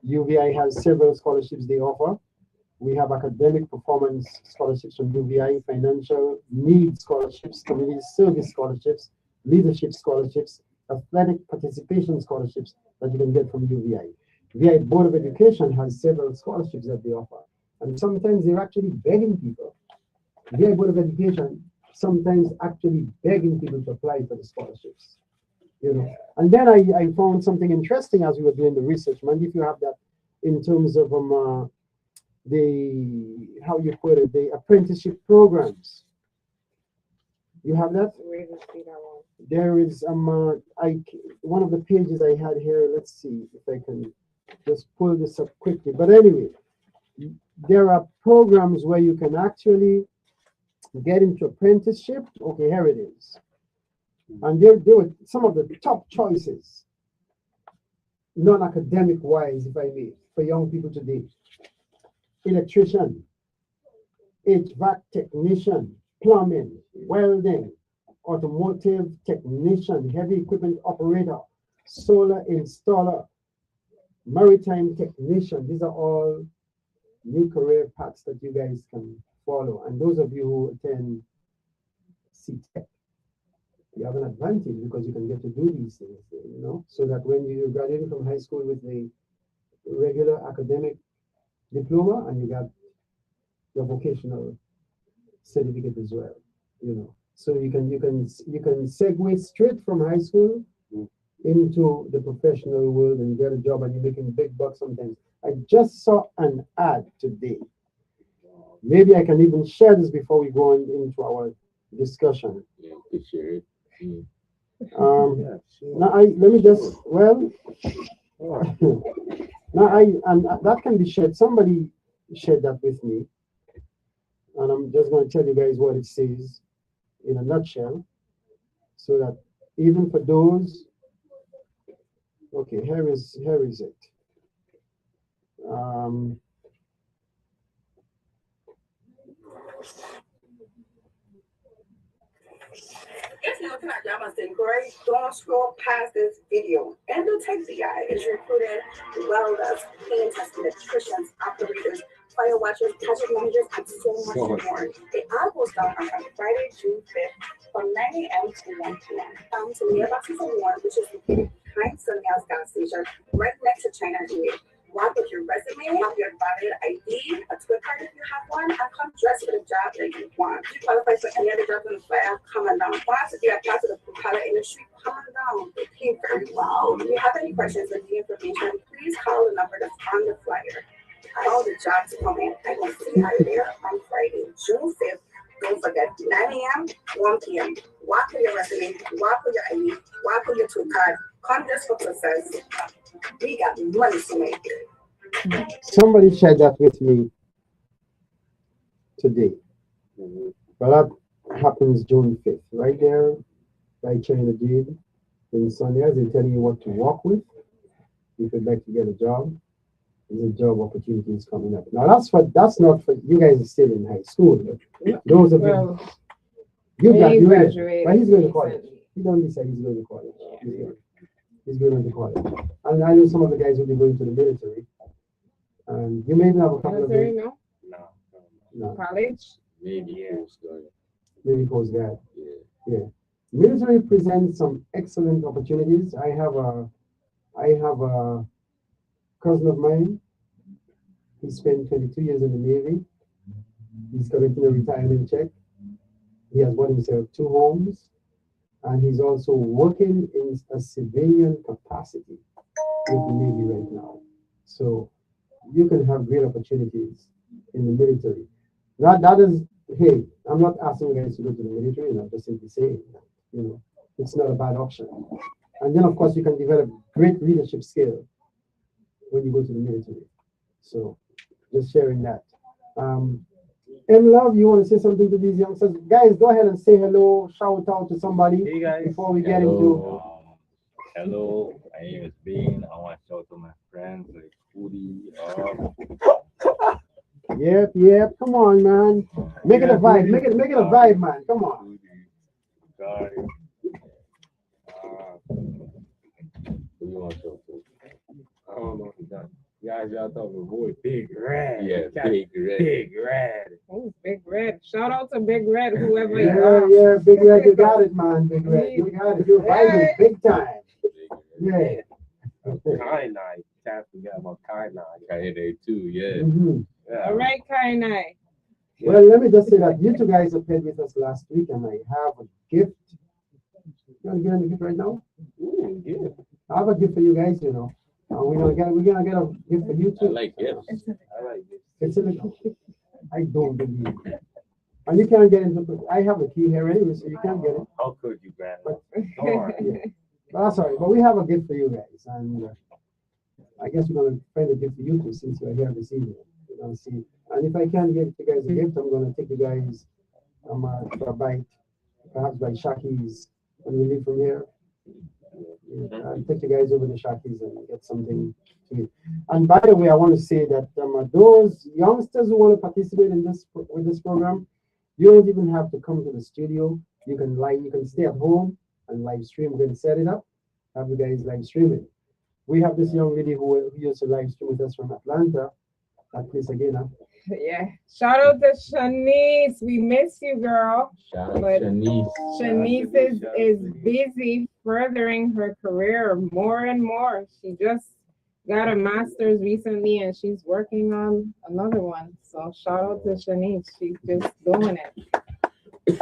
UVI has several scholarships they offer. We have academic performance scholarships from UVI, financial needs scholarships, community service scholarships, leadership scholarships, athletic participation scholarships that you can get from UVI. VI Board of Education has several scholarships that they offer. And sometimes they're actually begging people. VI Board of Education sometimes actually begging people to apply for the scholarships. And then I found something interesting as we were doing the research. Mandy, if you have that in terms of the apprenticeship programs. You have that? Where to see that one? There is one of the pages I had here. Let's see if I can just pull this up quickly. But anyway, there are programs where you can actually get into apprenticeship. Okay, here it is. And there were some of the top choices, non-academic wise, if I may, for young people today. Electrician, HVAC technician, plumbing, welding, automotive technician, heavy equipment operator, solar installer, maritime technician. These are all new career paths that you guys can follow. And those of you who attend CTEC, you have an advantage because you can get to do these things, so that when you graduate from high school with the regular academic diploma and you got your vocational certificate as well, so you can segue straight from high school into the professional world and get a job, and you're making big bucks sometimes. I just saw an ad today. Maybe I can even share this before we go on into our discussion. Yeah, you share it. Now let me just and that can be shared. Somebody shared that with me, and I'm just going to tell you guys what it says in a nutshell, so that even for those. Okay, here is it. If you're looking at Yama's inquiry, don't scroll past this video. Endotech BI is recruiting welders, paint testing electricians, operators, fire watchers, project managers, and so much more. The ad will start on Friday, June 5th from 9 a.m. to 1 p.m. Come to Nearby Season 1, which is located behind Sunnyhouse gas station, right next to China India. Walk with your resume, have your valid ID, a Twitter card if you have one, and come dressed for the job that you want. If you qualify for any other job in the fire, come on down. Once if you apply to the propeller industry, come on down. They pay very well. If you have any questions or need information, please call the number that's on the flyer. All the jobs coming. I will see you there on Friday, June 5th. Don't forget, 9 a.m., 1 p.m. Walk with your resume, walk with your ID, walk with your Twitter card. Come dressed for success. We got money to make. Somebody shared that with me today. But that happens June 5th, right there, right here in the deed. In Sundays, they tell you what to work with if you'd like to get a job. There's a job opportunities coming up. Now that's not for you guys are still in high school, but those of you graduated, but he's going to college. He don't decide he's going to college. He's going to college. And I know some of the guys will be going to the military. And you may even have a couple of them. No. College? Maybe Coast Guard. Maybe Coast Guard. Yeah. Military presents some excellent opportunities. I have a cousin of mine. He spent 22 years in the Navy. He's collecting a retirement check. He has bought himself 2 homes. And he's also working in a civilian capacity with the Navy right now. So you can have great opportunities in the military. That is, hey, I'm not asking you guys to go to the military, I'm just simply saying that, it's not a bad option. And then, of course, you can develop great leadership skill when you go to the military. So just sharing that. M Love, you want to say something to these youngsters? Guys, go ahead and say hello, shout out to somebody Hey guys. before we get into. Hello, my name is Bean. I want to shout to my friends like Foodie. Yep. Come on, man. Make it a vibe. Make it a vibe, man. Come on. Guy. Who you want to show to? I don't know if he's done. Guys, y'all talking boy, Big Red. Yeah, Cat- Big Red. Big Red. Oh, Big Red. Shout out to Big Red, whoever you Yeah, are. yeah, Big Red, you got it, man. Big Red, you got it. You're vibing big time. Yeah. Kind Night. Can't forget about Kind Night. Kaede too, yeah. Mhm. Yeah. All right, Kainai. Well, let me just say that you two guys have played with us last week, and I have a gift. You want to get in the gift right now? Ooh, yeah. I have a gift for you guys, you know. We're gonna get a gift for you I too. like gifts. I like this. It's in the I don't believe it. And you can't get into I have a key here anyway, so you can't get it. How could you, Grandma? But, Darn. yeah. But that's all right. But we have a gift for you guys, and I guess we're gonna find a gift for you too since you're here this evening. We're gonna see. And if I can get you guys a gift, I'm gonna take you guys for a bite, perhaps by Shaki's when we leave from here. Yeah, I'll take you guys over to Shaki's and get something to eat. And by the way, I want to say that those youngsters who want to participate in this with this program, you don't even have to come to the studio. You can stay at home and live stream. We're going to set it up, have you guys live stream it. We have this young lady who used to live stream with us from Atlanta. That place again, huh? Yeah. Shout out to Shanice. We miss you, girl. Shout out But Shanice. Shanice is busy furthering her career more and more. She just got a master's recently and she's working on another one. So shout out to Shanice. She's just doing it.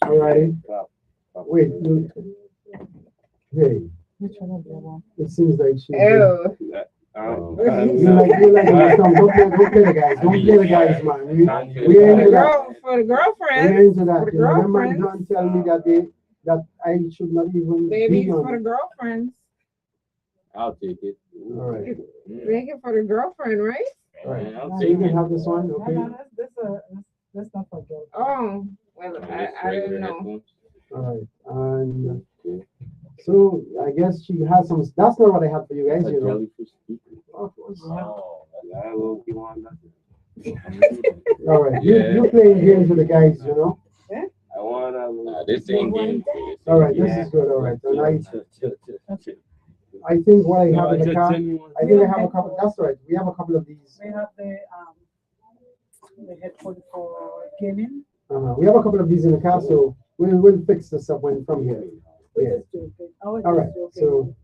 All righty. Wait. Hey, Which one of them one? it seems like she. Ew. You like don't play the guys. Don't play the guys, man. We ain't into that. For the We girlfriend. ain't into that. For the You know, them man girlfriends. don't tell me that I should not even Babies be on for the it. girlfriends. I'll take it. All right. Make it for the girlfriend, right? All right. I'll So take you can it. have this one, No, okay? no, let's not forget. Oh, well, Just I regular don't know. headphones. All right. And so I guess she has some. That's not what I have for you guys, That's a you know. jellyfish speaker. Of course. Oh, I will be on that. All right. Yeah. You playing games with the guys, you know. I wanna. Nah, this ain't game. All right. This is good. All right. And I think what I have in the car. I think I have a couple. That's right. We have a couple of these. We have the headphone for gaming. We have a couple of these in the car, so we'll fix this up when from here. Yeah. All right, so-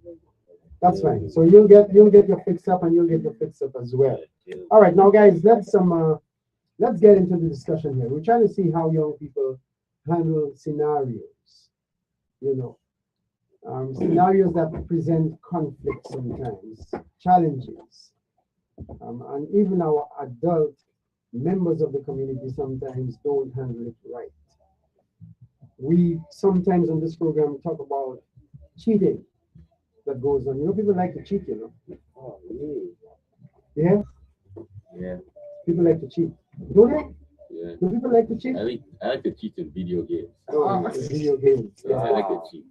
That's fine. So you'll get your fix up and you'll get your fix up as well. All right, now guys, let's get into the discussion here. We're trying to see how young people handle scenarios. You know, scenarios that present conflict sometimes, challenges, and even our adult members of the community sometimes don't handle it right. We sometimes on this program talk about cheating that goes on. You know, people like to cheat, you know. Oh, yeah. Yeah, Yeah, people like to cheat. Do they? yeah. Do people like to cheat? I like to cheat in video games. Oh, in video games. Yeah, I like to cheat.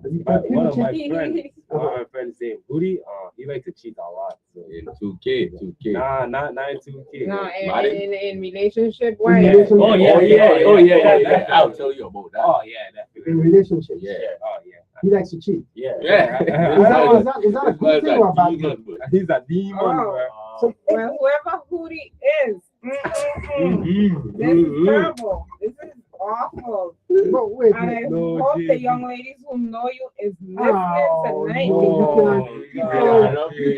People One of my cheat. friends, one of my friends named Booty, he likes to cheat a lot. So. In 2K. Nah, not in 2K. No, Martin? in relationship In wise. relationship. Yeah. I'll tell you about that. Oh yeah, definitely. In relationships. Yeah. Oh yeah. He likes to cheat. Yeah. Yeah. Is that a good thing or a bad thing? He's a demon, Oh. bro. So, Well, whoever Hootie is, Mhm. this is terrible. This is awful. but wait, And I No, hope the Jay. young ladies who know you is listening Oh, tonight. no. you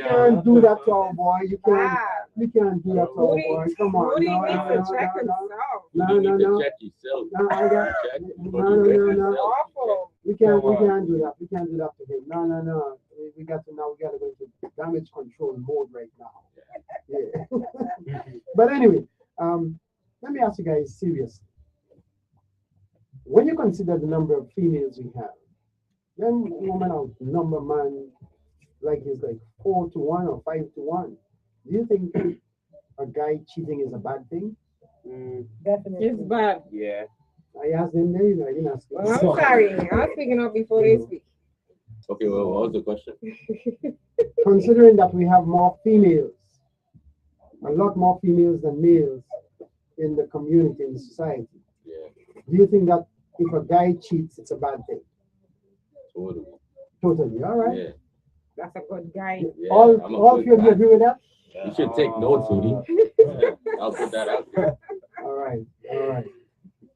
can't do that to our boy. You can't do that to our Hootie, boy. Come on, Hootie no, needs no, to no, check no, no. himself. No, You no, need to no. check yourself. No, I got. Check before No, you get no, no. yourself. Awful. We can't do that. We can't do that to him. No. We got to go into damage control mode right now. Yeah. But anyway, let me ask you guys seriously. When you consider the number of females we have, then woman outnumber man like is like 4-1 or 5-1. Do you think a guy cheating is a bad thing? Definitely. It's bad. Yeah. I asked them there, you know, I didn't ask you. Well, I'm sorry. I'm speaking up before they speak. Okay, well, what was the question? Considering that we have more females, a lot more females than males in the community, in the society, Yeah, do you think that if a guy cheats, it's a bad thing? totally. Totally, all right. Yeah, That's a good guy. yeah. all I'm a all good three of you guy. agree with that? You should take notes, Udi. I'll put that out there. All right, all right,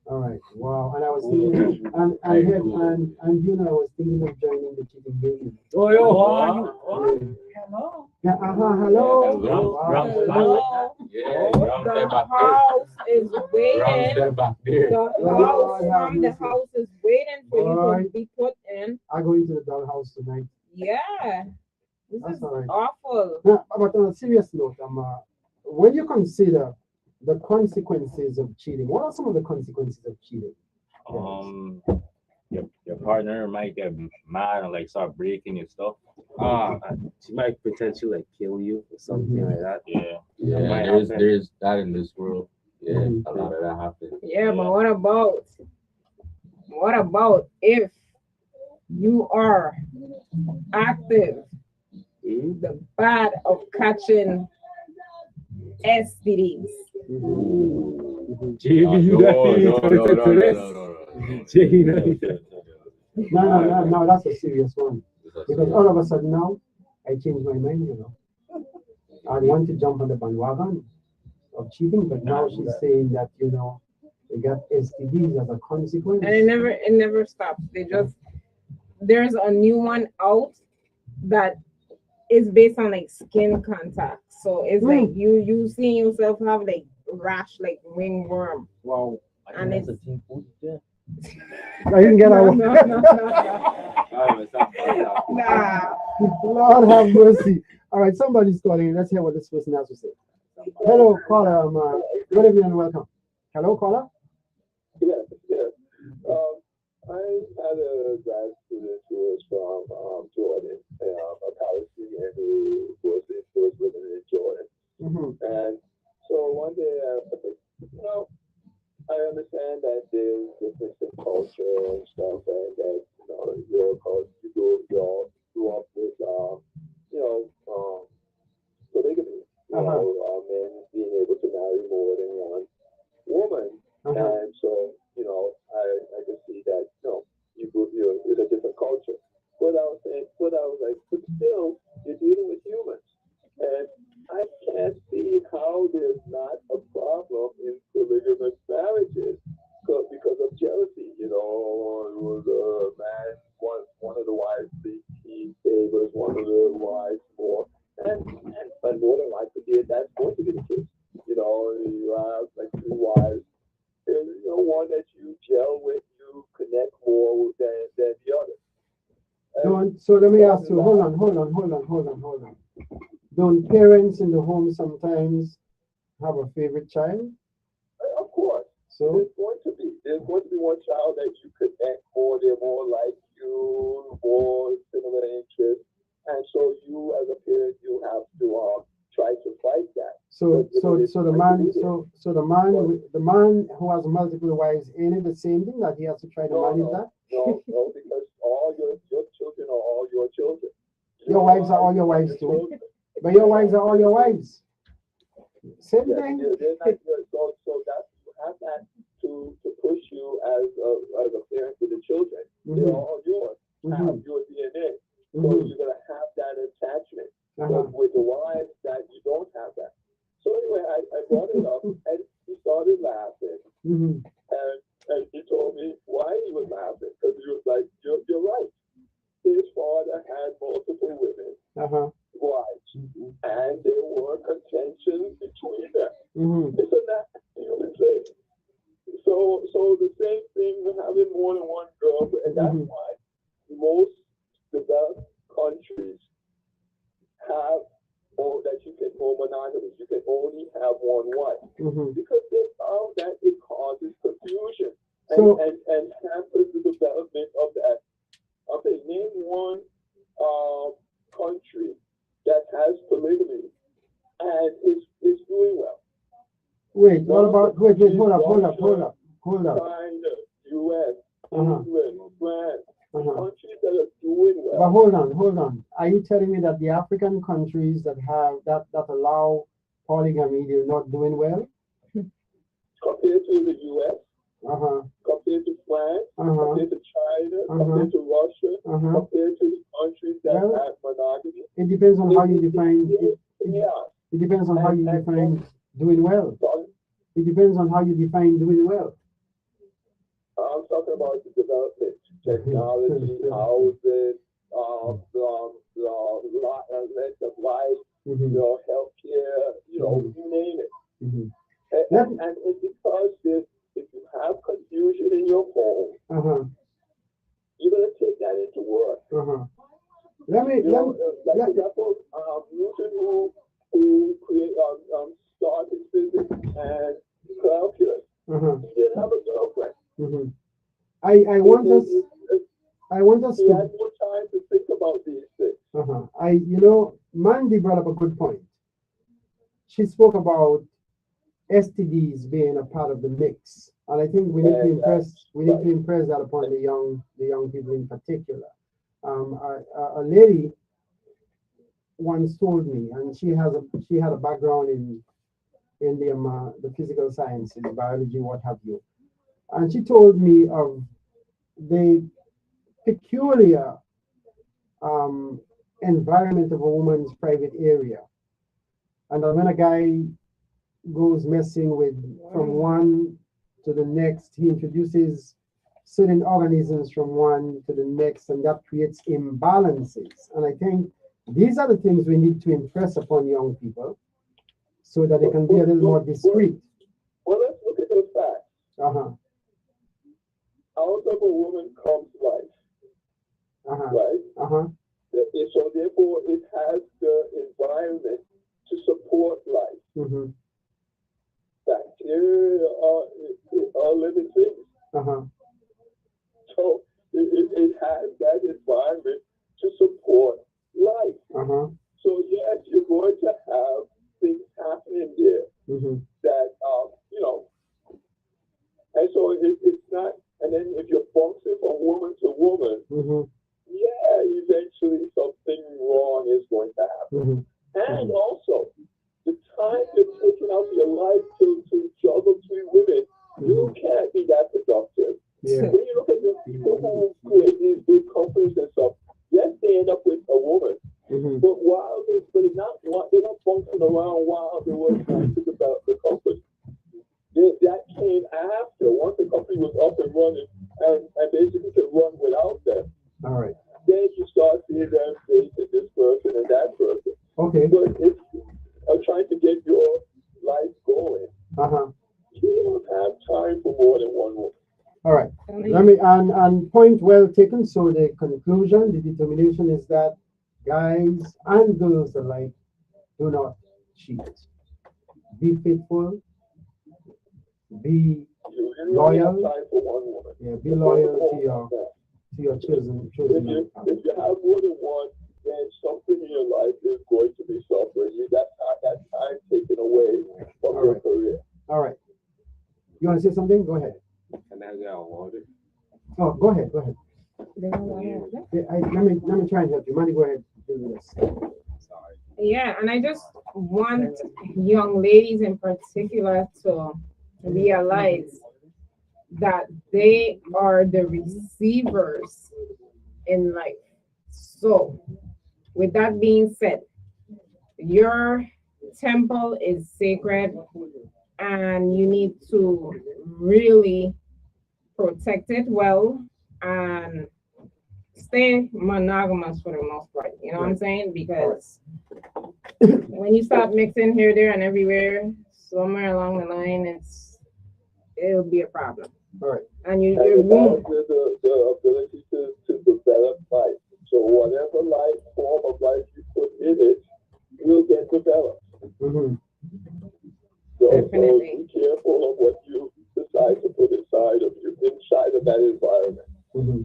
all right. Wow. And I was thinking, and I and, here- do. and you know, I was thinking of joining the cheating game. Oh, yo. Hello. Yeah, hello. Yeah, Wow. Hello. Yeah, The round them back there. house is Round waiting. them back there. The Lord house have from the mercy. house is waiting for you Boy. to be put in. I go into the dollhouse tonight. Yeah. This That's is all right. awful. Now, but on a serious note, when you consider the consequences of cheating, what are some of the consequences of cheating? Your partner might get mad and like start breaking your stuff. She might potentially like kill you or something like that. Yeah. Yeah, Might there's happen. there's that in this world. Yeah, Mhm. a lot of that happens. Yeah, but what about if you are active, the bad of catching STDs? JB, you No, definitely need to listen to this. JB, you need to- No, that's a serious one. Because all of a sudden now, I changed my mind, you know. I want to jump on the bandwagon of cheating, but now she's saying that, you know, they got STDs as a consequence. And it never stops. There's a new one out that is based on like skin contact. So it's like you seeing yourself have like rash, like ringworm. Wow. And it's I didn't get no, out. no, no, no. Nah. Lord have mercy. All right, somebody's calling. Let's hear what this person has to say. Hello, caller. Good evening and welcome. Hello, caller. Yes, yes. I had a grad student who was from Jordan, a college student who was living in Jordan. And so one day I was like, you know, I understand that there's difference in culture and stuff, and that your culture, you all grew up with polygamy, men being able to marry more than one woman, and so I could see that it's a different culture. But I was like, but still, you're dealing with humans, and I can't see how there's not a problem in polygamous marriages because of jealousy. It was a man, one of the wives he favors one of the wives more, and more than likely that's going to be the case. You have like two wives. There's one that you gel with, you connect more with than the other. So let me ask you, hold on. Don't parents in the home sometimes have a favorite child? Of course. So There's going to be one child that you connect more, they're more like you, more similar interests. And so you as a parent, you have to try to fight that. So the man who has multiple wives, ain't it the same thing that he has to try to manage that? No, because all your children are all your children. Your wives are all your wives too. But your wives are all your wives. Same thing. They're not good. So that you have that to push you as a parent to the children. They're all yours. Have your DNA. So you're gonna have that attachment. But with the wives that you don't have that. So anyway, I brought it up and he started laughing. And he told me why he was laughing. Because he was like, you're right. His father had multiple women, wives, and there were contentions between them. It's a natural human thing. So the same thing with having more than one girl, and that's why most developed countries have that you can go monogamous. You can only have one wife because they found that it causes confusion and hampers the development of that. Okay, name one country that has polygamy and is doing well. wait, what about, wait, hold up. China, US, Uh-huh. England, France, Uh-huh. countries that are doing well. But hold on. Are you telling me that the African countries that have, that allow polygamy, they're not doing well? Compared to the US, Uh-huh, compared to France, uh-huh, compared to China, Uh-huh. compared to Russia, uh-huh. compared to the countries that Well, have monogamy. It depends on how you define, Yeah. it depends on how you And- define doing well. Sorry, It depends on how you define doing well. I'm talking about the development, technology, housing, length of life, Mhm, healthcare, you name it. mhm. And it's because if you have confusion in your home, Uh-huh, you're gonna take that into work. uh-huh. Let me, Like for let- example, Newton who create started his business and calculus. uh-huh, He didn't have a girlfriend. mhm. I want us He to, had more time to think about these things. Mandy brought up a good point. She spoke about STDs being a part of the mix, and I think we need to impress that upon the young people in particular. A lady once told me, and she had a background in the physical sciences, biology, what have you, and she told me of the peculiar environment of a woman's private area, and that when a guy goes messing with from one to the next, he introduces certain organisms from one to the next, and that creates imbalances. And I think these are the things we need to impress upon young people so that they can be a little more discreet. Well, let's look at those facts. Uh-huh. Out of a woman comes life, Uh-huh. right? Uh-huh. So therefore, it has the environment to support life. Mm-hmm. Bacteria are living things. Uh-huh. So it has that environment to support life. Uh-huh. So yes, you're going to have things happening there Mm-hmm. that, and so it's not, and then if you're bouncing from woman to woman, Mm-hmm. yeah, eventually something wrong is going to happen. Mm-hmm. And also, the time you're taking out of your life to juggle three women, you can't be that productive. Yeah. When you look at the people who create these big companies and stuff, yes, they end up with a woman, Mm-hmm. but they're not bumping around while they were trying to develop the company. That came after, once the company was up and running and basically could run without them. All right. Then you start seeing them dating this person and that person. Okay. But if you're trying to get your life going, Uh-huh. you don't have time for more than one woman. All right. Let me and point well taken. So the conclusion, the determination is that guys and girls alike do not cheat. Be faithful. Be You really have loyal. time for one woman. Yeah. Be loyal to your chosen. If you have more than one, then something in your life is going to be suffering. You got that time taken away from your career. All right. You want to say something? Go ahead. And I got water. Oh, go ahead. Go ahead. Yeah, let me try and help you. Manny, go ahead. Do this. Sorry. Yeah, and I just want young ladies in particular to realize that they are the receivers in life. So, with that being said, your temple is sacred and you need to really protect it well and stay monogamous for the most part. You know what I'm saying? Because when you start mixing here, there, and everywhere, somewhere along the line, it'll be a problem. All right. And you're And ruined. the ability to develop life. So whatever form of life you put in it will get developed. Mm-hmm. So Definitely. be careful of what you decide to put inside of that environment. Mm-hmm.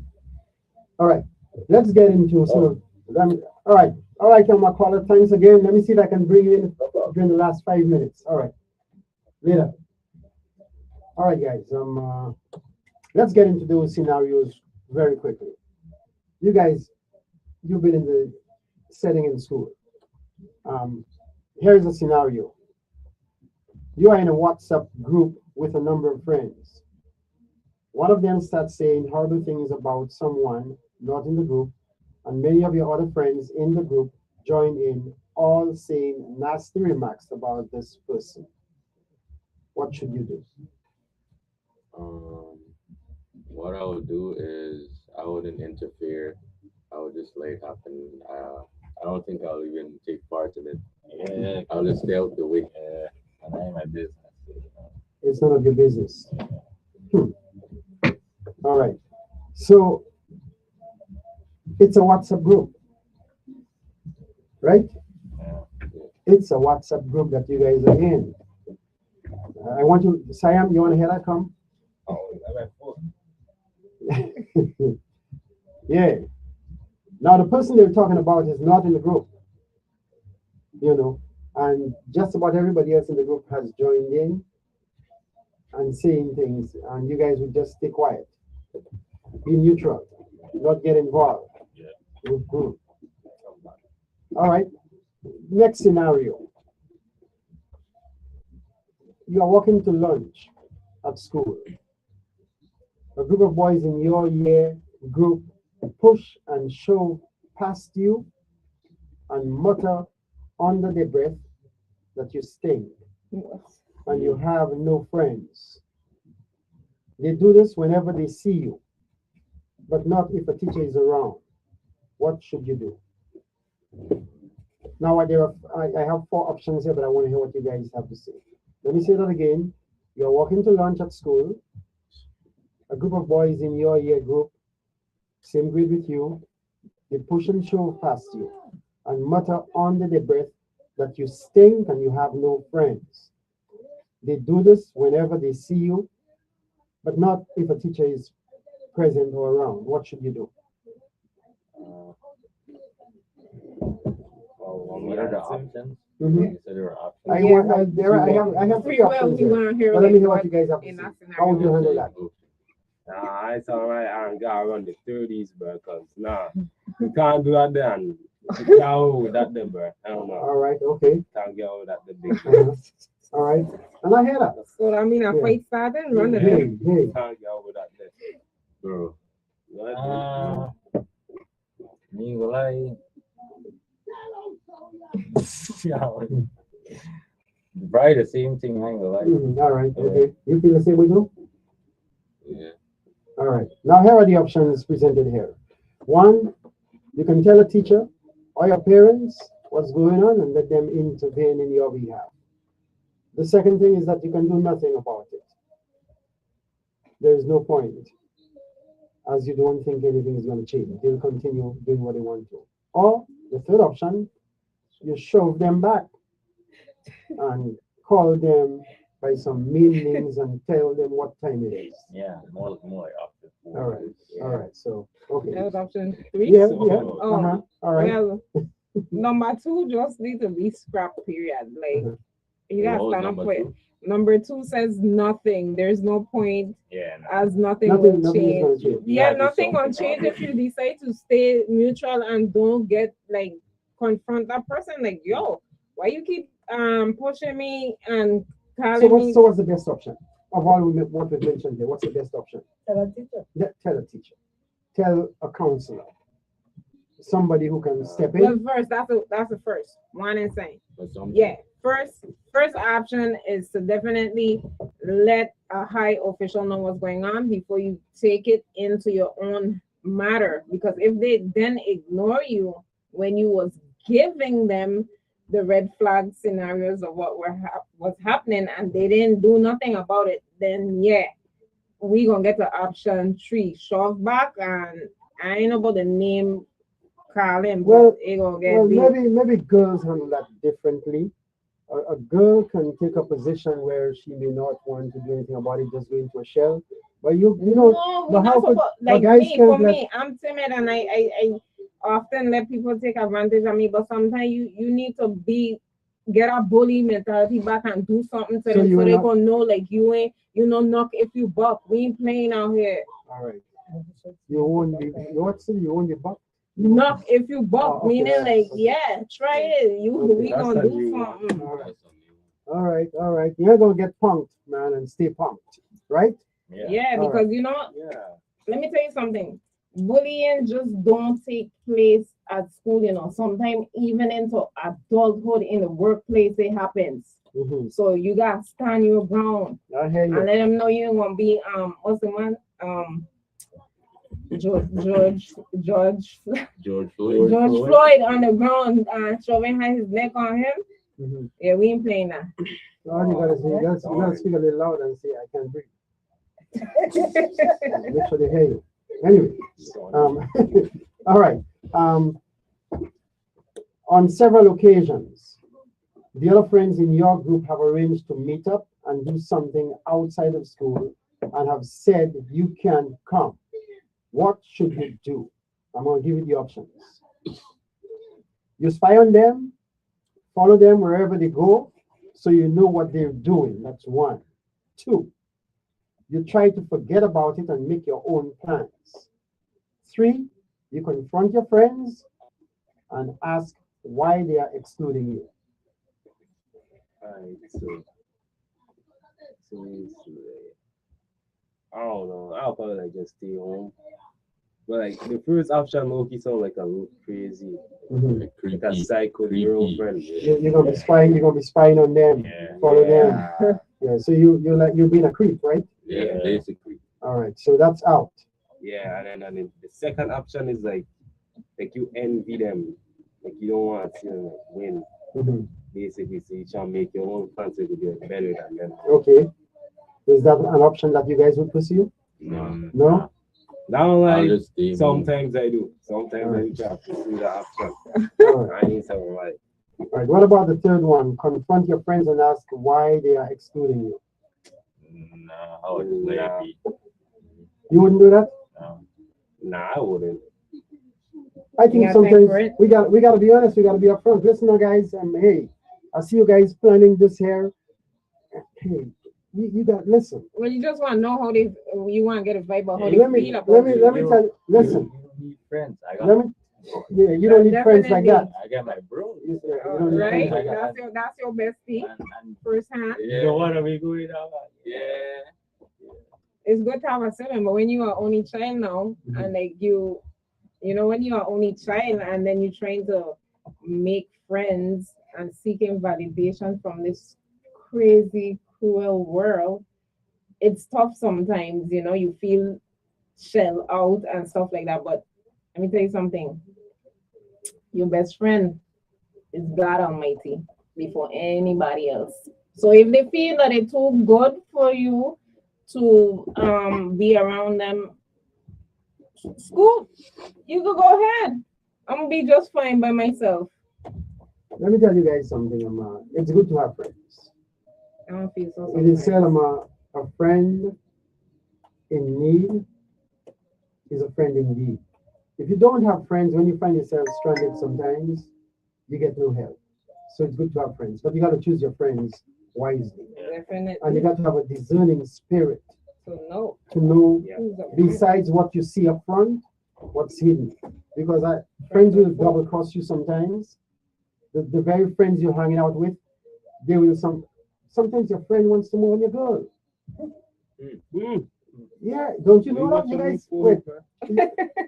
All right. Let's get into some. All right. My caller. Thanks again. Let me see if I can bring you in during the last 5 minutes. All right. Later. All right, guys. Let's get into those scenarios very quickly. You guys, you've been in the setting in school. Here's a scenario. You are in a WhatsApp group with a number of friends. One of them starts saying horrible things about someone not in the group, and many of your other friends in the group join in, all saying nasty remarks about this person. What should you do? Um, what I would do is I wouldn't interfere. I would just let it happen. I don't think I'll even take part in it. Yeah, I'll just stay out the way. yeah. And I ain't my business. It's none of your business. All right. So it's a WhatsApp group, right? Yeah. It's a WhatsApp group that you guys are in. I want you, Siam, you want to hear that come? Oh, I'm at four. Yeah. Now the person they're talking about is not in the group, and just about everybody else in the group has joined in and saying things, and you guys would just stay quiet, be neutral, not get involved. Yeah. Mhm. All right. Next scenario. You are walking to lunch at school. A group of boys in your year group push and shove past you and mutter under their breath that you stink and you have no friends. They do this whenever they see you, but not if a teacher is around. What should you do? Now, I have four options here, but I want to hear what you guys have to say. Let me say that again. You're walking to lunch at school. A group of boys in your year group, same grade with you, they push and shove past you and mutter under their breath that you stink and you have no friends. They do this whenever they see you, but not if a teacher is present or around. What should you do? What are the options? Mhm. You said there were options. I Yeah, want, I have three Well, options we here. want to hear But let me like hear what what you guys have to in say. that How would you scenario. handle that? Nah, it's all right. I ain't got around the 30s, bro. Cause you can't do that then. You can't go with that then, bro. I don't know. All right, okay. Can't get over that the big. Uh-huh. All right. And I hear that. So I mean, a Yeah. fight started, run it. Hey, hey. Can't get over that then. Bro, What? Me ain't gonna lie. Yeah, probably the same thing. I ain't gonna lie. All right, okay. You feel the same way too? yeah. All right. Now here are the options presented here. One, you can tell a teacher or your parents what's going on and let them intervene in your behalf. The second thing is that you can do nothing about it. There is no point, as you don't think anything is going to change. They'll continue doing what they want to. Or the third option, you shove them back and call them by some mean names and tell them what time it is. Yeah, more like option. All right. All right. So, okay. That was option 3. Yeah, So- yeah. Oh, Uh-huh. All right. Well, number 2 just need to be scrapped, period. Like, Uh-huh. you gotta What was stand up number for it. two? Number 2 says nothing. There's no point, Yeah, nah. as nothing Nothing will is change. going to change. Yeah, gotta do nothing gonna something change about if you decide to stay neutral and don't get like confront that person. Like, yo, why you keep pushing me and So calling me? what's the best option of all what we mentioned here? What's the best option? Tell a teacher. Tell a teacher. Tell a counselor. Somebody who can step Well, in. first, that's the first one insane. But some Yeah, first option is to definitely let a high official know what's going on before you take it into your own matter. Because if they then ignore you when you was giving them the red flag scenarios of what was happening and they didn't do nothing about it, then yeah, we gonna get to option 3, shove back, and I ain't know about the name calling, Well, but it gonna get Well, deep. maybe girls handle that differently. A girl can take a position where she may not want to do anything about it, just go into a shell. But you know, No, but we're how not could- supposed, but like guys me, can't for let- me, I'm timid and I often let people take advantage of me, but sometimes you need to be get a bully mentality back and do something to So them you so will they not- gonna know like you ain't knock if you buck. We ain't playing out here. All right. You won't be, what's it? You won't be buck? Knock if you buck, Oh, okay, meaning right, like okay. yeah, try it. Okay, We that's gonna a do new one. something. All right. That's a new one. All right, all right. You're gonna get punked, man, and stay punked, right? Yeah, All because you know, Yeah. let me tell you something. Bullying just don't take place at school, you know. Sometimes even into adulthood in the workplace it happens. Mm-hmm. So you gotta stand your ground I hear and you. let them know you ain't gonna be what's the one? George George Floyd. Floyd on the ground shoving his neck on him. Mm-hmm. Yeah, we ain't playing that. All you gotta say, you gotta speak a little loud and say, I can breathe. Make sure they hear you. Anyway, all right. On several occasions, the other friends in your group have arranged to meet up and do something outside of school and have said you can come. What should you do? I'm going to give you the options. You spy on them, follow them wherever they go, so you know what they're doing. That's one. Two, you try to forget about it and make your own plans. Three, you confront your friends and ask why they are excluding you. Alright, I don't know. I'll probably like just stay home. But like the first option, Loki sound like a little crazy, Mhm. like a psycho girlfriend. You're gonna be spying. You're gonna be spying on them. Yeah. Follow them. Yeah. Yeah. So you're being a creep, right? Yeah, Yeah. basically. All right. So that's out. Yeah, and then the second option is like you envy them, like you don't want to see them like, win. Mhm. Basically, so you try to make your own fancy to get better than them. Okay. Is that an option that you guys would pursue? No. No. Now, I'll like just stay home. sometimes I do. Sometimes I try to pursue the option. All right. I need something like. All right. What about the third one? Confront your friends and ask why they are excluding you. Nah, I would just let it be. You wouldn't do that? No. Nah, I wouldn't. I think gotta pay sometimes for it. we gotta be honest. We gotta be upfront. Listen, now, guys. Hey, I see you guys planning this here. Hey, you got listen. Well, you just want to know how they, you want to get a vibe of how Yeah, they Let me feel about let me you. let me tell you. Listen. You don't need friends. I got. Let me. Yeah, you don't need friends like that. I got my bro. You don't need Right? friends like that. That's your bestie, And first hand. yeah. You don't want to be going out. Yeah. It's good to have a sibling, but when you are only child now, Mhm. and like you know, when you are only child, and then you're trying to make friends and seeking validation from this crazy, cruel world, it's tough sometimes. You know, you feel shell out and stuff like that. But let me tell you something. Your best friend is God Almighty before anybody else. So if they feel that it's too good for you to be around them, school, you could go ahead. I'm gonna be just fine by myself. Let me tell you guys something. It's good to have friends. I don't feel so. It is said, sometimes. a friend in need is a friend indeed. If you don't have friends, when you find yourself stranded sometimes, you get no help. So it's good to have friends, but you got to choose your friends wisely. Definitely. And you got to have a discerning spirit So no. to know, Who's the friend? besides what you see up front, what's hidden. Because friends will double cross you sometimes. The very friends you're hanging out with, they will sometimes your friend wants to move on your girl. Yeah, don't you know that? You guys, wait.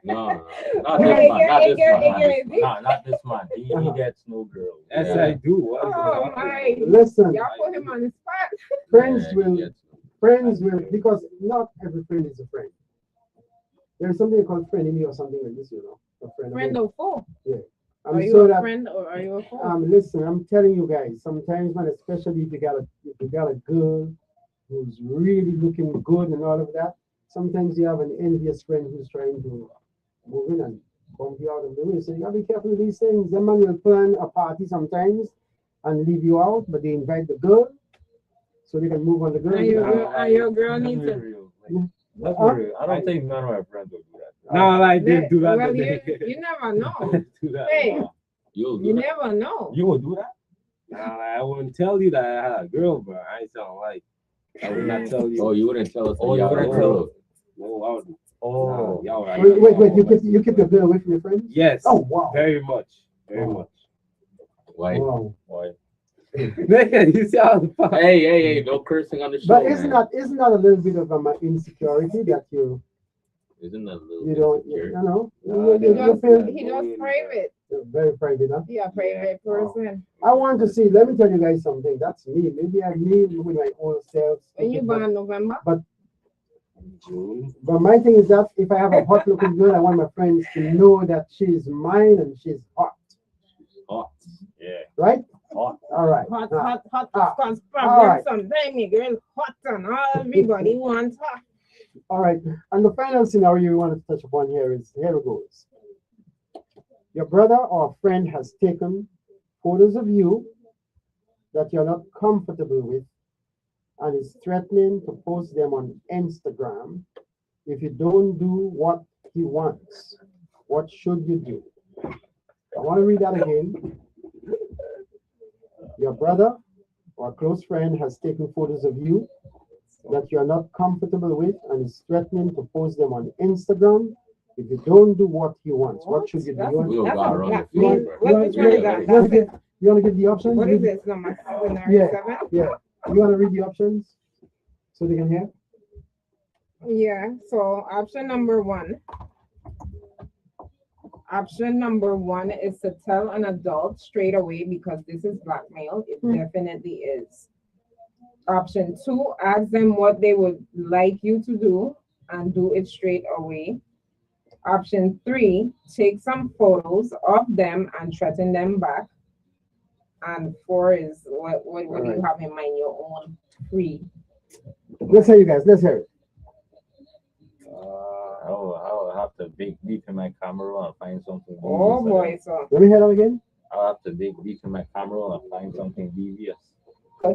No, not Okay, this okay, man. Not this man. He Uh-huh. gets no girl. Yes, Yeah. I do. What is Oh it? my! Listen, Y'all put him on the spot. friends Yeah, will he gets no. because not every friend is a friend. There's something called frenemy or something like this, you know. A friend. Friend or foe? I'm Are you so a that friend or are you a foe? listen, I'm telling you guys, sometimes, man, especially if you got a girl who's really looking good and all of that, sometimes you have an envious friend who's trying to move in and bump you out of the way. So you gotta be careful with these things. Them man will plan a party sometimes and leave you out, but they invite the girl so they can move on the girl. And your girl Let's needs be to. real. Yeah. Let's be real. I don't think none of my friends will do that. No, like they do that. Well, they you never know. do that. Hey, You'll do you that. never know. You will do that? I wouldn't tell you that I had a girl, but I sound like I would not tell you. Oh, you wouldn't tell us that Oh, you you had a wouldn't girl. No, I would. Oh, Wait, you keep your girl away from your friends? Yes. Oh, wow. Very much. Very Wow. much. Why? Wow. why? You see how the fuck? Hey, no cursing on the show, But man. isn't that a little bit of an insecurity that Isn't that a little you bit don't insecure? you feel He just private. very private, huh? Yeah, private person. I want to see. Let me tell you guys something. That's me. Maybe I'm me with my own self. When you born November? June. But my thing is that if I have a hot looking girl, I want my friends to know that she's mine and she's hot. Hot. Yeah. Right? Hot. All right. Hot, Ah. hot, Ah. cause All problem right. sometimes you girl hot and everybody wants hot. All right. And the final scenario we want to touch upon here is here it goes. Your brother or friend has taken photos of you that you're not comfortable with and is threatening to post them on Instagram if you don't do what he wants. What should you do? I want to read that again. Your brother or close friend has taken photos of you that you are not comfortable with and is threatening to post them on Instagram if you don't do what he wants. What should you do? That's- You want, We don't That's go a around black the man. field, bro. What which one is that? you want That's to give the options? What is You- this number? Yeah. 7? Yeah. You want to read the options so they can hear? Yeah, so option number 1. Option number 1 is to tell an adult straight away because this is blackmail. It definitely is. Option 2, ask them what they would like you to do and do it straight away. Option 3, take some photos of them and threaten them back. And 4 is what do you Alright. have in mind? Your own free. Let's hear you guys. Let's hear it. I will have to dig deep in my camera and find something. Oh devious. boy, so Let me hear that again. I'll have to dig deep in my camera and find something devious.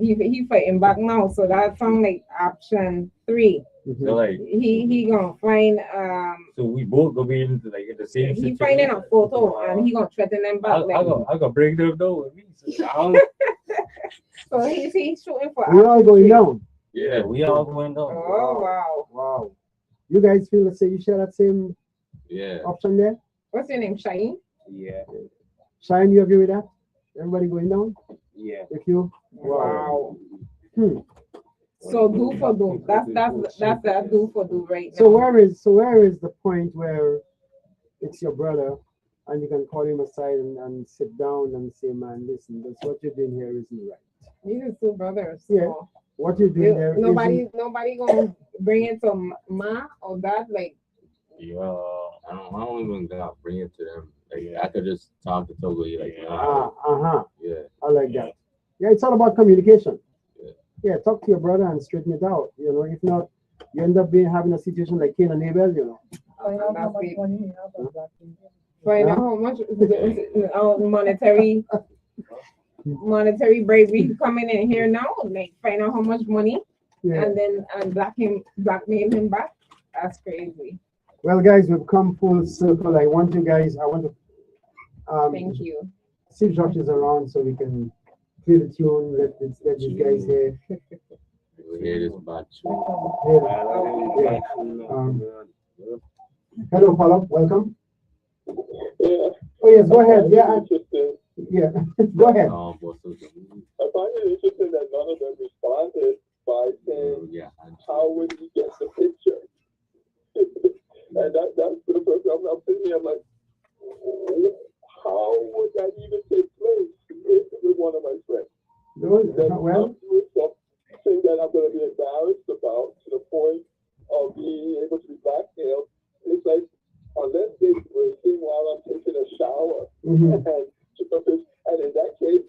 he fighting back now. So that sounds like option 3. Mhm. So like, He gonna find so we both go be in like in the same he situation. finding a photo and he gonna threaten them back. I go bring them down with me. So he's shooting for We all option going 3. down. Yeah, we all going down. Oh wow. Wow. You guys feel, let's say you share that same Yeah. option there? What's your name? Shine? Yeah. Shine, you agree with that? Everybody going down? Yeah. If you? Wow. Hmm. So do for do. That's that do for do right now. So where is the point where it's your brother and you can call him aside and sit down and say, man, listen, that's what you're doing here isn't right. These are two brothers. Yeah. So What you're doing there nobody gonna bring it to ma or that like Yeah. I don't even gotta bring it to them. Like I could just talk to Togo like, yeah. I like that. Yeah, it's all about communication. Yeah. Yeah, talk to your brother and straighten it out. You know, if not, you end up having a situation like Cain and Abel, you know. Find out how That's much big. money you have on that thing. find out how much monetary bravery coming in here now. Like find out how much money Yeah. and then blackmail him back. That's crazy. Well, guys, we've come full circle. I want to Thank you. see if Josh is around so we can play the tune. Let these guys hear. We hear this bad tune. Yeah. Hello, Paula. Welcome. Yeah. Oh yes, go ahead. Yeah, Interesting. yeah. Go ahead. What's the I find it interesting that none of them responded by saying, yeah. how would he get the picture? And that's the first I'm sitting here, I'm like, how would that even take place with one of my friends? That Well, I'm doing something that I'm going to be embarrassed about to the point of being able to be blackmailed. It's like, unless they waiting while I'm taking a shower, mhm. and in that case,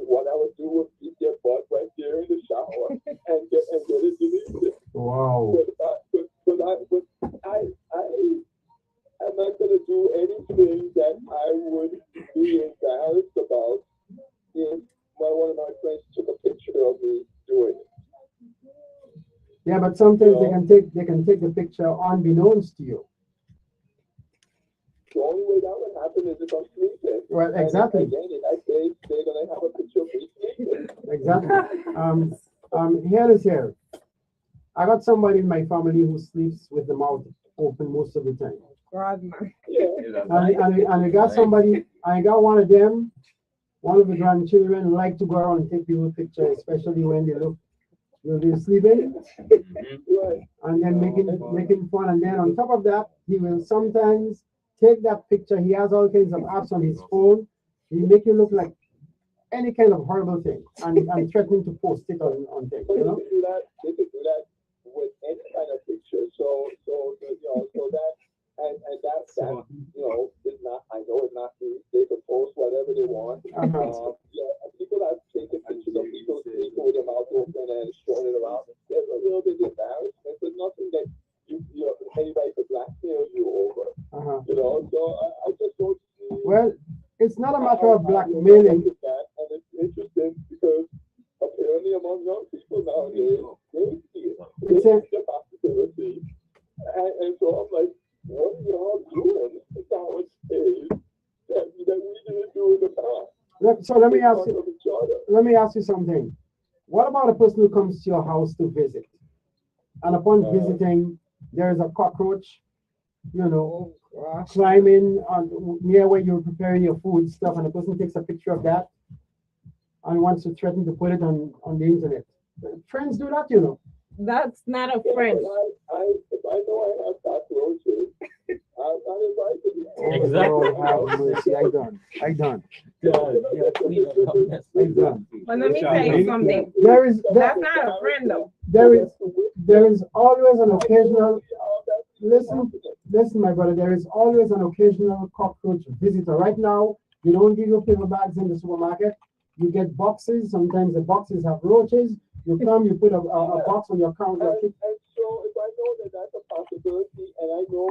what I would do would be get butt right there in the shower and get it deleted. Wow. But I am not going to do anything that I would be embarrassed about if one of my friends took a picture of me doing it. Yeah, but sometimes they can take the picture unbeknownst to you. The only way that would happen is if I'm sleeping. Well, exactly. And again, in that case, they're going to have a picture of me Exactly. Here is here. I got somebody in my family who sleeps with the mouth open most of the time. God, man. And I got somebody, I got one of them, one of the grandchildren like to go around and take people pictures, especially when they look, they're sleeping, and then making fun. And then on top of that, he will sometimes take that picture. He has all kinds of apps on his phone. He make you look like any kind of horrible thing, and threatening to post it on things, But they could do that with any kind of picture. So that and that is not. I know it's not free. They can post whatever they want. People have taken pictures of people sleeping with their mouth open and showing it around. There's a little bit of embarrassment, but nothing that anybody could blackmail you over. So I just don't see. Well, it's not a matter of blackmailing. And it's interesting because apparently among young people nowadays, they see it. They see the possibility. And so I'm like, what are y'all doing nowadays that we didn't do in the past? So let me ask you something. What about a person who comes to your house to visit, and upon visiting, there is a cockroach, climbing on near where you're preparing your food stuff, and the person takes a picture of that and wants to threaten to put it on the internet. Friends do that. That's not a friend. If I know I have cockroaches, I'm not invited. Exactly. Oh, have mercy. I done. But let me tell you something. That's not a friend, though. There is always an occasional. Listen, my brother. There is always an occasional cockroach visitor. Right now, you don't give your paper bags in the supermarket. You get boxes. Sometimes the boxes have roaches. You come, you put a box on your counter. And so if I know that that's a possibility, and I know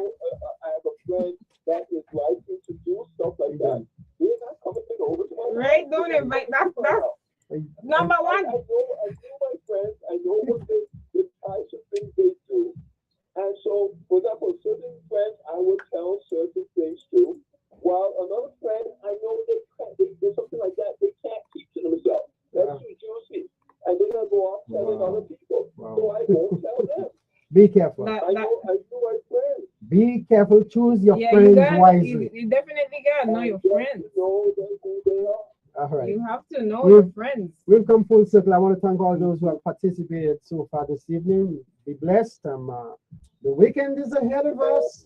I have a friend that is likely to do stuff like that, they're not coming over to my Right? Don't invite. That's number one. I know my friends. I know what the types of things they do. And so, for example, certain friends I will tell certain things to, while another friend I know they something like that they can't keep to themselves. That's too juicy. And they're gonna go off telling other people. So I won't tell them. Be careful. I know my friends. Be careful. Choose your friends wisely. You definitely gotta know your friends. Know who they are. All right. You have to know your friends. We've come full circle. I want to thank all those who have participated so far this evening. Be blessed. The weekend is ahead of us.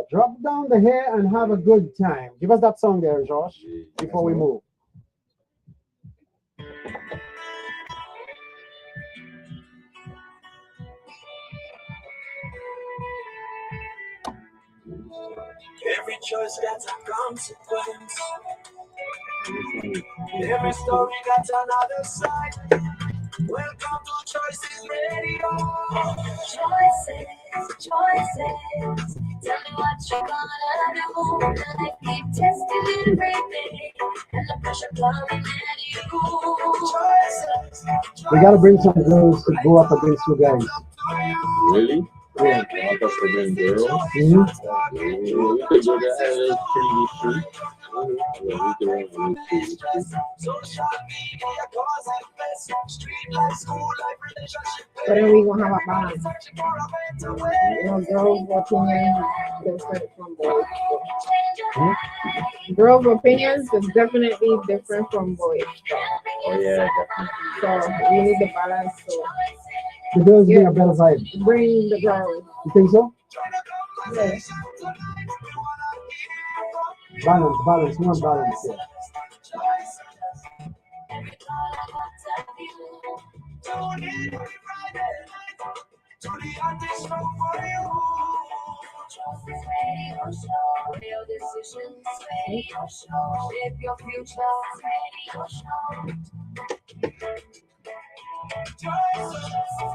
Drop down the hair and have a good time. Give us that song there, Josh, before we move. Every choice got a consequence. Every story got another side. Welcome to Choices Radio. Choices. Tell me what you're gonna do. Life keep testing every day, and the pressure coming at you. Choices. We gotta bring some girls to go up against you guys. Really? Yeah. You want us to bring girls? Mm-hmm. We could do that pretty street. Yeah, we could run But then we gonna have a balance. Girls' opinions different from boys. Girls' opinions is definitely different from boys. Oh yeah, definitely. So we need the balance. So The girls bring a better vibe. bring the girls. You think so? Yeah. Balance, more balance. Yeah. Real decisions, radio show. Shape your future, radio show. Choices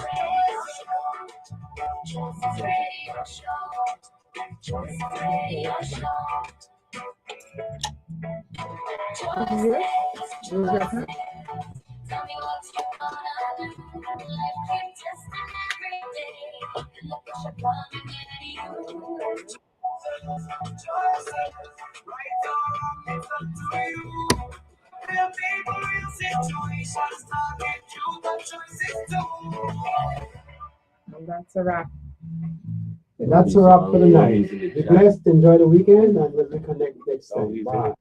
Radio Show. Choices Radio Show. Choices. Tell me what you gonna do. Life keep testing every day, and the pressure coming at you. Choices, right or wrong, it's up to you. And that's a wrap. That's a wrap for the night. Be blessed, enjoy the weekend, and we'll reconnect next time. Bye.